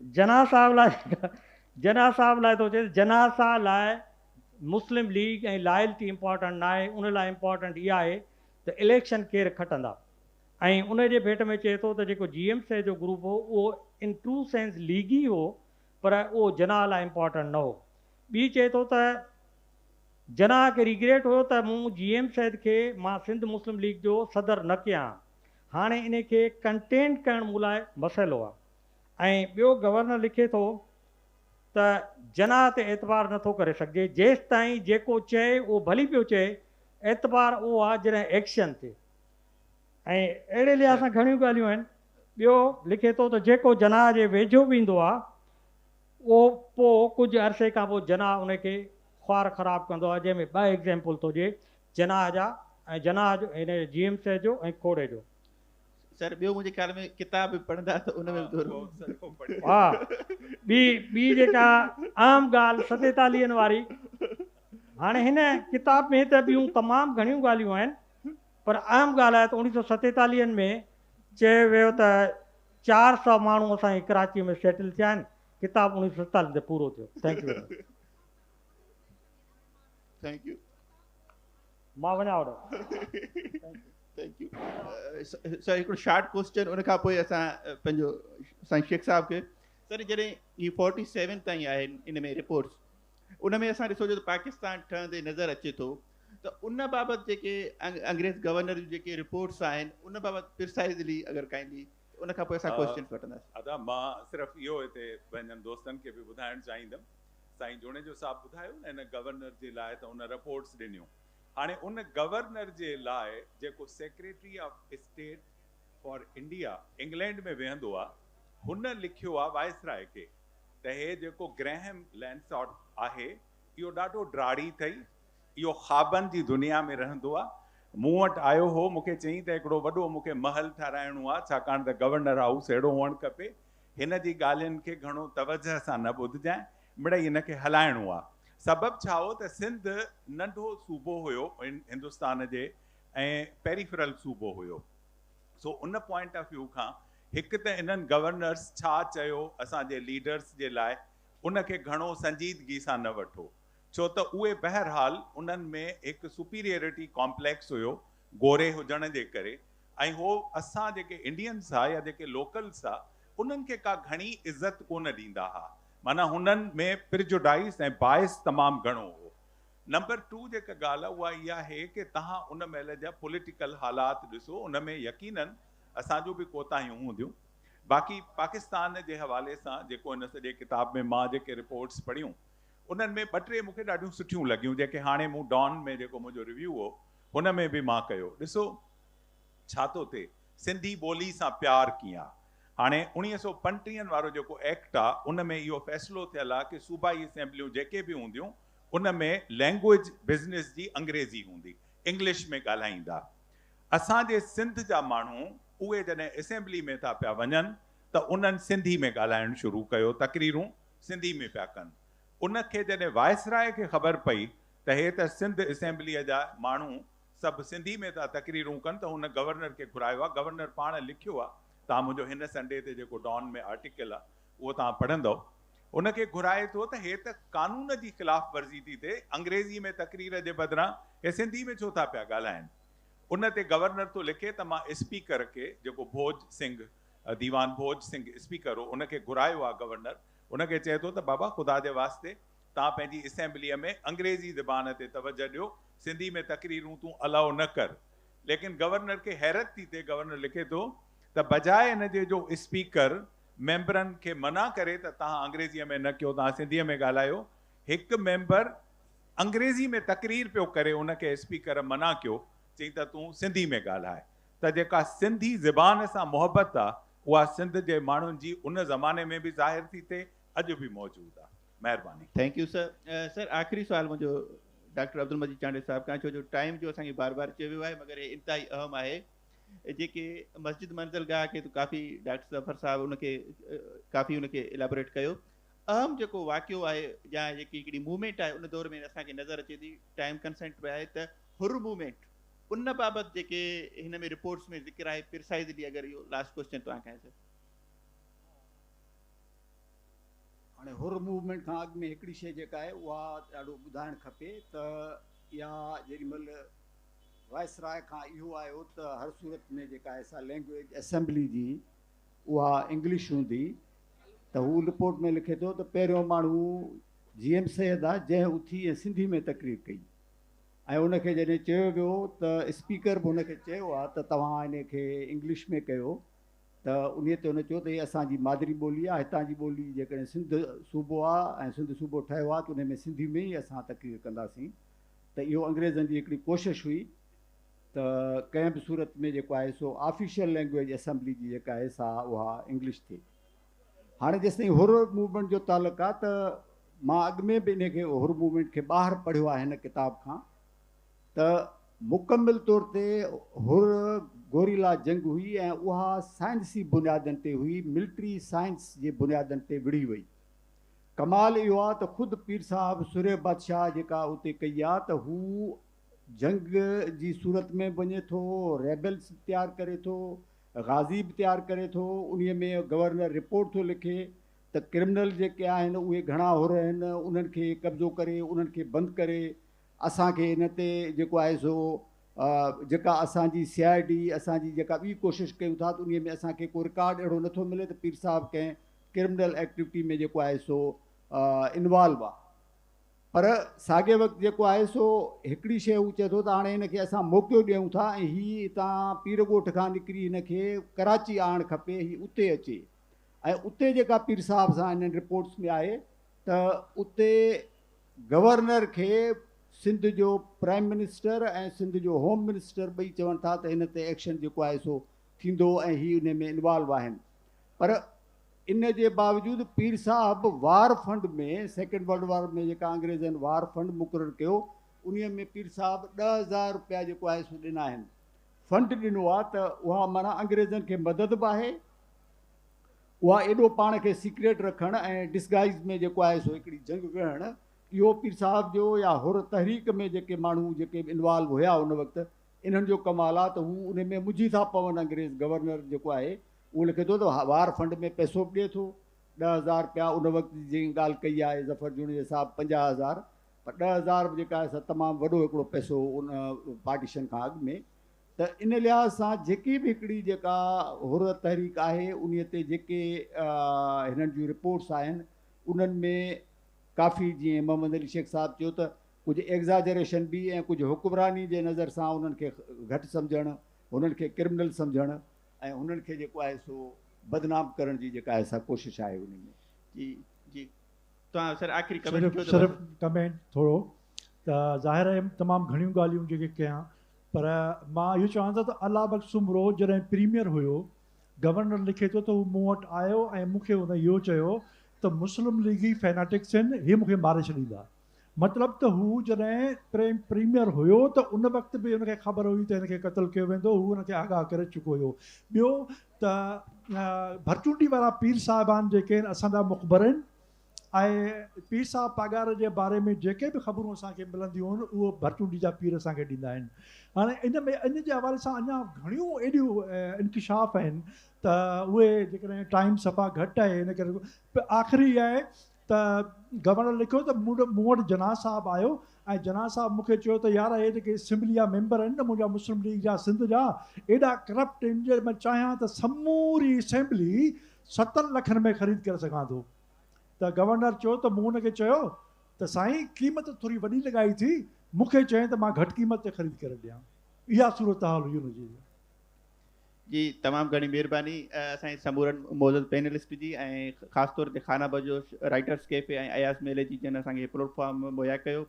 [SPEAKER 3] जना साहब लाइ थो चए जना सां लाइ मुस्लिम लीग ऐं लॉयल्टी इम्पॉर्टेंट न आहे, उन लाइ इम्पॉर्टेंट इहा आहे त इलेक्शन केरु खटंदा। ऐं उन जे भेट में चए थो त जेको GMC जो ग्रुप हो उहो इन ट्रू सेंस लीगी हो, पर उहो जना लाइ इम्पॉर्टेंट न हो। ॿी चए थो त जना खे रिग्रेट हुयो त मूं GMC खे मां सिंध मुस्लिम लीग जो सदर न कयां, हाणे इन खे कंटेंट करण मूं लाइ मसइलो आहे। ऐं ॿियो गवर्नर लिखे थो त जना ते एतबार नथो करे सघिजे, जेसि ताईं जेको चए उहो भली पियो चए, एतबार उहो आहे जॾहिं एक्शन थिए। ऐं अहिड़े लिहाज़ सां घणियूं ॻाल्हियूं आहिनि। ॿियो लिखे थो त जेको जना जे वेझो बि ईंदो आहे उहो पोइ कुझु अरसे खां पोइ जना उनखे ख्वार ख़राबु कंदो आहे, जंहिंमें 2 एग्ज़ाम्पल थो ॾिए, जना जा ऐं जना जो हिन GMC जो ऐं खोड़े जो।
[SPEAKER 1] सर ॿियो मुंहिंजे ख़्याल में किताब पढ़ंदा त उन में
[SPEAKER 3] हा, ॿी जेका आम ॻाल्हि 47 वारी, हाणे हिन किताब में त ॿियूं तमामु घणियूं ॻाल्हियूं आहिनि, पर आम ॻाल्हि आहे त 1947 में चयो वियो त 400 माण्हू असांजे कराची में सेटल थिया आहिनि। किताब 1947 ते पूरो थियो। Thank U.
[SPEAKER 1] Thank U.
[SPEAKER 3] मां वञा ऑर्डर।
[SPEAKER 1] Thank you. सर हिकिड़ो शार्ट क्वेश्चन, उन खां पोइ असां पंहिंजो साईं शेख साहब खे। सर जॾहिं ही 47 ताईं आहे इन में रिपोर्ट्स, उन में असां ॾिसो जो पाकिस्तान ठहंदे नज़र अचे थो, त उन बाबति जेके अंग्रेज़ गवर्नर जूं जेके रिपोर्ट्स आहिनि उन बाबति प्रिसाइज़ली अगरि काइंडली उन खां पोइ असां क्वेश्चन वठंदासीं।
[SPEAKER 4] अदा मां सिर्फ़ु इहो हिते पंहिंजनि दोस्तनि खे बि ॿुधाइणु चाहींदुमि, साईं जुणेजो साहब ॿुधायो न हिन गवर्नर जे लाइ त उन रिपोर्ट्स ॾिनियूं। हाणे उन गवर्नर जे लाइ जेको secretary of state for India England में वेहंदो आहे, हुन लिखियो आहे वायसराय खे त हे जेको ग्रैहम लैंडसॉट आहे इहो ॾाढो ड्राड़ी अथई, इहो ख़्वाबनि जी दुनिया में रहंदो आहे। मूं वटि आयो हो, मूंखे चयईं त हिकिड़ो वॾो मूंखे महल ठाराइणो आहे, छाकाणि त गवर्नर हाउस अहिड़ो हुअणु खपे, हिन जी ॻाल्हियुनि खे घणो तवजह सां न ॿुधजांइ, मिड़ई हिन खे हलाइणो आहे। सबबु छा हो त सिंध नंढो सूबो हुयो हिंदुस्तान जे ऐं पेरीफेरल सूबो हुयो। सो उन पॉइंट ऑफ व्यू खां हिकु त इन्हनि गवर्नर्स छा चयो असांजे लीडर्स जे लाइ, उनखे घणो संजीदगी सां न वठो, छो त उहे बहरहाल उन्हनि में हिकु सुपीरियरिटी कॉम्प्लेक्स हुयो गोरे हुजण जे करे, ऐं हो असां जेके इंडियंस आहे या जेके लोकल्स आहे उन्हनि खे का घणी इज़त कोन ॾींदा हुआ, माना हुननि में प्रिजुडाइस ऐं बाइस तमामु घणो हो। नंबर 2 जेका ॻाल्हि आहे उहा इहा आहे कि तव्हां उन महिल जा पॉलिटिकल हालात ॾिसो, उन में यकीनन असांजो बि कोताहियूं हूंदियूं। बाक़ी पाकिस्तान जे हवाले सां जेको हिन सॼे किताब में मां जेके रिपोर्ट्स पढ़ियूं उन्हनि में 2-3 मूंखे ॾाढियूं सुठियूं लॻियूं, जेके हाणे मूं डॉन में जेको मुंहिंजो रिव्यू हो हुन में बि मां कयो। ॾिसो छा थो थिए, सिंधी ॿोली सां प्यार कीअं आहे। हाणे 1935 वारो जेको एक्ट आहे उन में इहो फ़ैसिलो थियल आहे कि सूबाई असेंबलियूं जेके बि हूंदियूं उन में लैंग्वेज बिज़नेस जी अंग्रेज़ी हूंदी, इंग्लिश में ॻाल्हाईंदा। असांजे सिंध जा माण्हू उहे जॾहिं असेंबली में था पिया वञनि त उन्हनि सिंधी में ॻाल्हाइणु शुरू कयो, तकरीरूं सिंधी में पिया कनि। उनखे जॾहिं वायसराय खे ख़बर पई त हे त सिंध असेंबलीअ जा माण्हू सभु सिंधी में था तकरीरूं कनि, त हुन गवर्नर खे घुरायो आहे। गवर्नर पाण लिखियो आहे, तव्हां मुंहिंजो हिन संडे ते जेको डॉन में आर्टिकल आहे उहो तव्हां पढ़ंदव, उनखे घुराए थो त हे त कानून जी ख़िलाफ़ वर्ज़ी थी थिए, अंग्रेज़ी में तकरीर जे बदिरां हे सिंधी में छो था पिया ॻाल्हाइनि। उन ते गवर्नर थो लिखे त मां स्पीकर खे, जेको भोज सिंह दीवान भोज सिंह स्पीकर हो, उनखे घुरायो आहे गवर्नर। उनखे चए थो त बाबा ख़ुदा जे वास्ते तव्हां पंहिंजी असेंबलीअ में अंग्रेज़ी ज़बान ते तवजह ॾियो, सिंधी में तकरीरूं तूं अलाउ न कर। लेकिन गवर्नर खे हैरत थी थिए, गवर्नर लिखे थो त बजाए हिन जे जो स्पीकर मेंबरनि खे मना करे त तव्हां अंग्रेज़ीअ में न कयो, तव्हां सिंधीअ में ॻाल्हायो, हिकु मेंबर अंग्रेज़ी में तकरीर पियो करे, उनखे स्पीकर मना कयो, चई त तूं सिंधी में ॻाल्हाए। त जेका सिंधी ज़बान सां मुहबत आहे उहा सिंध जे माण्हुनि जी उन ज़माने में बि ज़ाहिर थी थिए, अॼु बि मौजूदु आहे। महिरबानी।
[SPEAKER 1] Thank you sir. सर आख़िरी सुवाल मुंहिंजो डॉक्टर अब्दुल मजीद चांडे साहब खां, छो जो टाइम जो असांखे बार बार चयो वियो आहे, मगर हे इंतहाई अहम आहे। जेके मस्जिद मंज़िलगाह खे त काफ़ी डॉक्टर ज़फ़र साहब उनखे काफ़ी उनखे इलेबोरेट कयो। अहम जेको वाक़ियो आहे या जेकी हिकिड़ी मूवमेंट आहे उन दौर में असांखे नज़र अचे थी, टाइम कंसेंट में आहे त हुर मूवमेंट, उन बाबति जेके हिन में रिपोर्ट्स में ज़िक्र आहे प्रिसाइज़ली, अगरि इहो लास्ट क्वेश्चन तव्हां खां सर।
[SPEAKER 5] हाणे हुर मूवमेंट खां अॻु में हिकिड़ी शइ जेका आहे उहा ॾाढो ॿुधाइणु खपे त इहा जेॾीमहिल वायसराय खां इहो आयो त हर सूरत में जेका आहे सा लैंग्वेज असेंबली जी उहा इंग्लिश हूंदी त हू रिपोर्ट में लिखे थो त पहिरियों माण्हू GM सैयद आहे जंहिं उथी ऐं सिंधी में तकरीर कई ऐं उनखे जॾहिं चयो वियो त स्पीकर बि उनखे चयो आहे त तव्हां इन खे इंग्लिश में कयो त उन ते उन चयो त हीअ असांजी मादरी ॿोली आहे, हितां जी ॿोली जेकॾहिं सिंध सूबो आहे ऐं सिंध सूबो ठहियो आहे त उन में सिंधी में ई असां तकरीर कंदासीं। त इहो अंग्रेज़नि जी हिकिड़ी कोशिशि हुई त कंहिं बि सूरत में जेको आहे सो ऑफिशियल लैंग्वेज असेंबली जी जेका आहे सा उहा इंग्लिश थिए। हाणे जेसिताईं हुर मूवमेंट जो तालुक़ु आहे त मां अॻु में बि इनखे हुर मूवमेंट खे ॿाहिरि पढ़ियो आहे हिन किताब खां त मुकमिल तौर ते हुर गोरीला जंग हुई ऐं उहा साइंसी बुनियादनि ते हुई, मिलिट्री साइंस जे बुनियादनि ते विढ़ी वई। कमाल इहो आहे त ख़ुदि पीर साहिबु सूर्य बादशाह जेका उते कई आहे त हू जंग जी सूरत में वञे थो, रेबल्स तयारु करे थो, गाज़ी बि तयारु करे थो, उन में गवर्नर रिपोर्ट थो लिखे त क्रिमिनल जेके आहिनि उहे घणा हुर आहिनि, उन्हनि खे कब्ज़ो करे, उन्हनि खे बंदि करे असांखे हिन ते जेको आहे सो जेका असांजी CID असांजी जेका ॿी कोशिशि कयूं था त उन में असांखे को रिकॉर्ड अहिड़ो नथो मिले त पीर साहिबु कंहिं क्रिमिनल एक्टिविटी में जेको आहे सो इन्वॉल्व आहे। पर साॻे वक़्तु जेको आहे सो हिकिड़ी शइ हू चए थो त हाणे हिनखे असां मौक़ो ॾियूं था ऐं हीअ हितां पीर ॻोठ खां निकिरी हिनखे कराची आणणु खपे, हीअ उते अचे ऐं उते जेका पीर साहिब सां हिननि रिपोर्ट्स में आहे त उते गवर्नर खे सिंध जो प्राइम मिनिस्टर ऐं सिंध जो होम मिनिस्टर ॿई चवनि था त हिन ते एक्शन जेको आहे सो थींदो ऐं हीअ उन में इन्वॉल्व आहिनि। पर इन जे बावजूदि पीर साहिबु वार फंड में सेकेंड वर्ल्ड वार में जेका अंग्रेज़नि वार फंड मुक़ररु कयो उन में पीर साहिबु 10,000 रुपया जेको आहे सो ॾिना आहिनि, फंड ॾिनो आहे त उहा माना अंग्रेज़नि खे मदद बि आहे, उहा एॾो पाण खे सीक्रेट रखणु ऐं डिस्गाइज़ में जेको आहे सो हिकिड़ी जंग विढ़णु इहो पीर साहिब जो या हुर तहरीक में जेके माण्हू जेके इन्वॉल्व हुया उन वक़्तु इन्हनि जो कमाल आहे त हू उन में मुझी था पवनि। अंग्रेज़ गवर्नर जेको आहे उहो लिखे थो त वार फंड में पैसो बि ॾिए थो 10,000 रुपया, उन वक़्तु जी ॻाल्हि कई आहे ज़फ़र जूणी जे साहिबु 50,000, पर 10,000 बि जेका आहे तमामु वॾो हिकिड़ो पैसो उन पार्टीशन खां अॻु में। त इन लिहाज़ सां जेकी बि हिकिड़ी जेका हुर तहरीक आहे उन ते जेके हिननि जूं रिपोर्ट्स आहिनि उन्हनि में काफ़ी जीअं मोहम्मद अली शेख साहिबु चयो त कुझु एग्ज़ाजरेशन बि ऐं कुझु हुक्मरानी जे नज़र सां उन्हनि खे घटि सम्झणु, हुननि खे क्रिमिनल सम्झणु ऐं हुननि खे जेको आहे सो बदनाम करण जी जेका आहे सा कोशिशि आहे उन में।
[SPEAKER 1] जी जी तव्हां सर आख़िरी कमेंट कयो
[SPEAKER 2] सिर्फ़ु कमेंट थोरो त ज़ाहिर आहे तमामु घणियूं ॻाल्हियूं जेके कयां, पर मां इहो चवां थो त अला बख़्शुम रोज़ जॾहिं प्रीमियर हुयो गवर्नर लिखे थो त हू मूं वटि आयो ऐं मूंखे हुन इहो चयो त मुस्लिम लीगी फैनाटिक्स आहिनि, इहे मूंखे मारे छॾींदा। मतिलबु त हू जॾहिं प्रीमियर हुयो त उन वक़्तु बि हुनखे ख़बर हुई त हिनखे क़तलु कयो वेंदो, हू हुनखे आगाह करे चुको हुयो। ॿियो त भरचूंडी वारा पीर साहिबान जेके आहिनि असांजा मुख़बर आहिनि ऐं पीर साहिब पागार जे बारे में जेके बि ख़बरूं असांखे मिलंदियूं आहिनि उहो भरचूंडी जा पीर असांखे ॾींदा आहिनि। हाणे इन में इन जे हवाले सां अञा घणियूं एॾियूं इंकिशाफ़ आहिनि त उहे जेकॾहिं टाइम सफ़ा घटि आहे इन करे आख़िरी आहे त गवर्नर लिखियो त मूं वटि जनाज़ साहिबु आयो ऐं जनाज़ साहिबु मूंखे चयो त यार इहे जेके असेंबली जा मेंबर आहिनि न मुंहिंजा मुस्लिम लीग जा सिंध जा एॾा करप्ट आहिनि जे मां चाहियां त समूरी असेंबली 7 लखनि में ख़रीद करे सघां थो। त गवर्नर चयो त मूं हुनखे चयो त साईं क़ीमत थोरी वॾी लॻाई थी, मूंखे चयईं त मां घटि क़ीमत ते ख़रीद करे ॾियां। इहा सूरत हाल हुई हुनजी।
[SPEAKER 1] जी तमामु घणी महिरबानी असांजे समूरनि मौजूदु पैनलिस्ट जी ऐं ख़ासि तौर ते खानाबदोश राइटर्स कैफ़े ऐं अयाज़ मेले जी जिन असांखे प्लेटफॉर्म मुहैया कयो।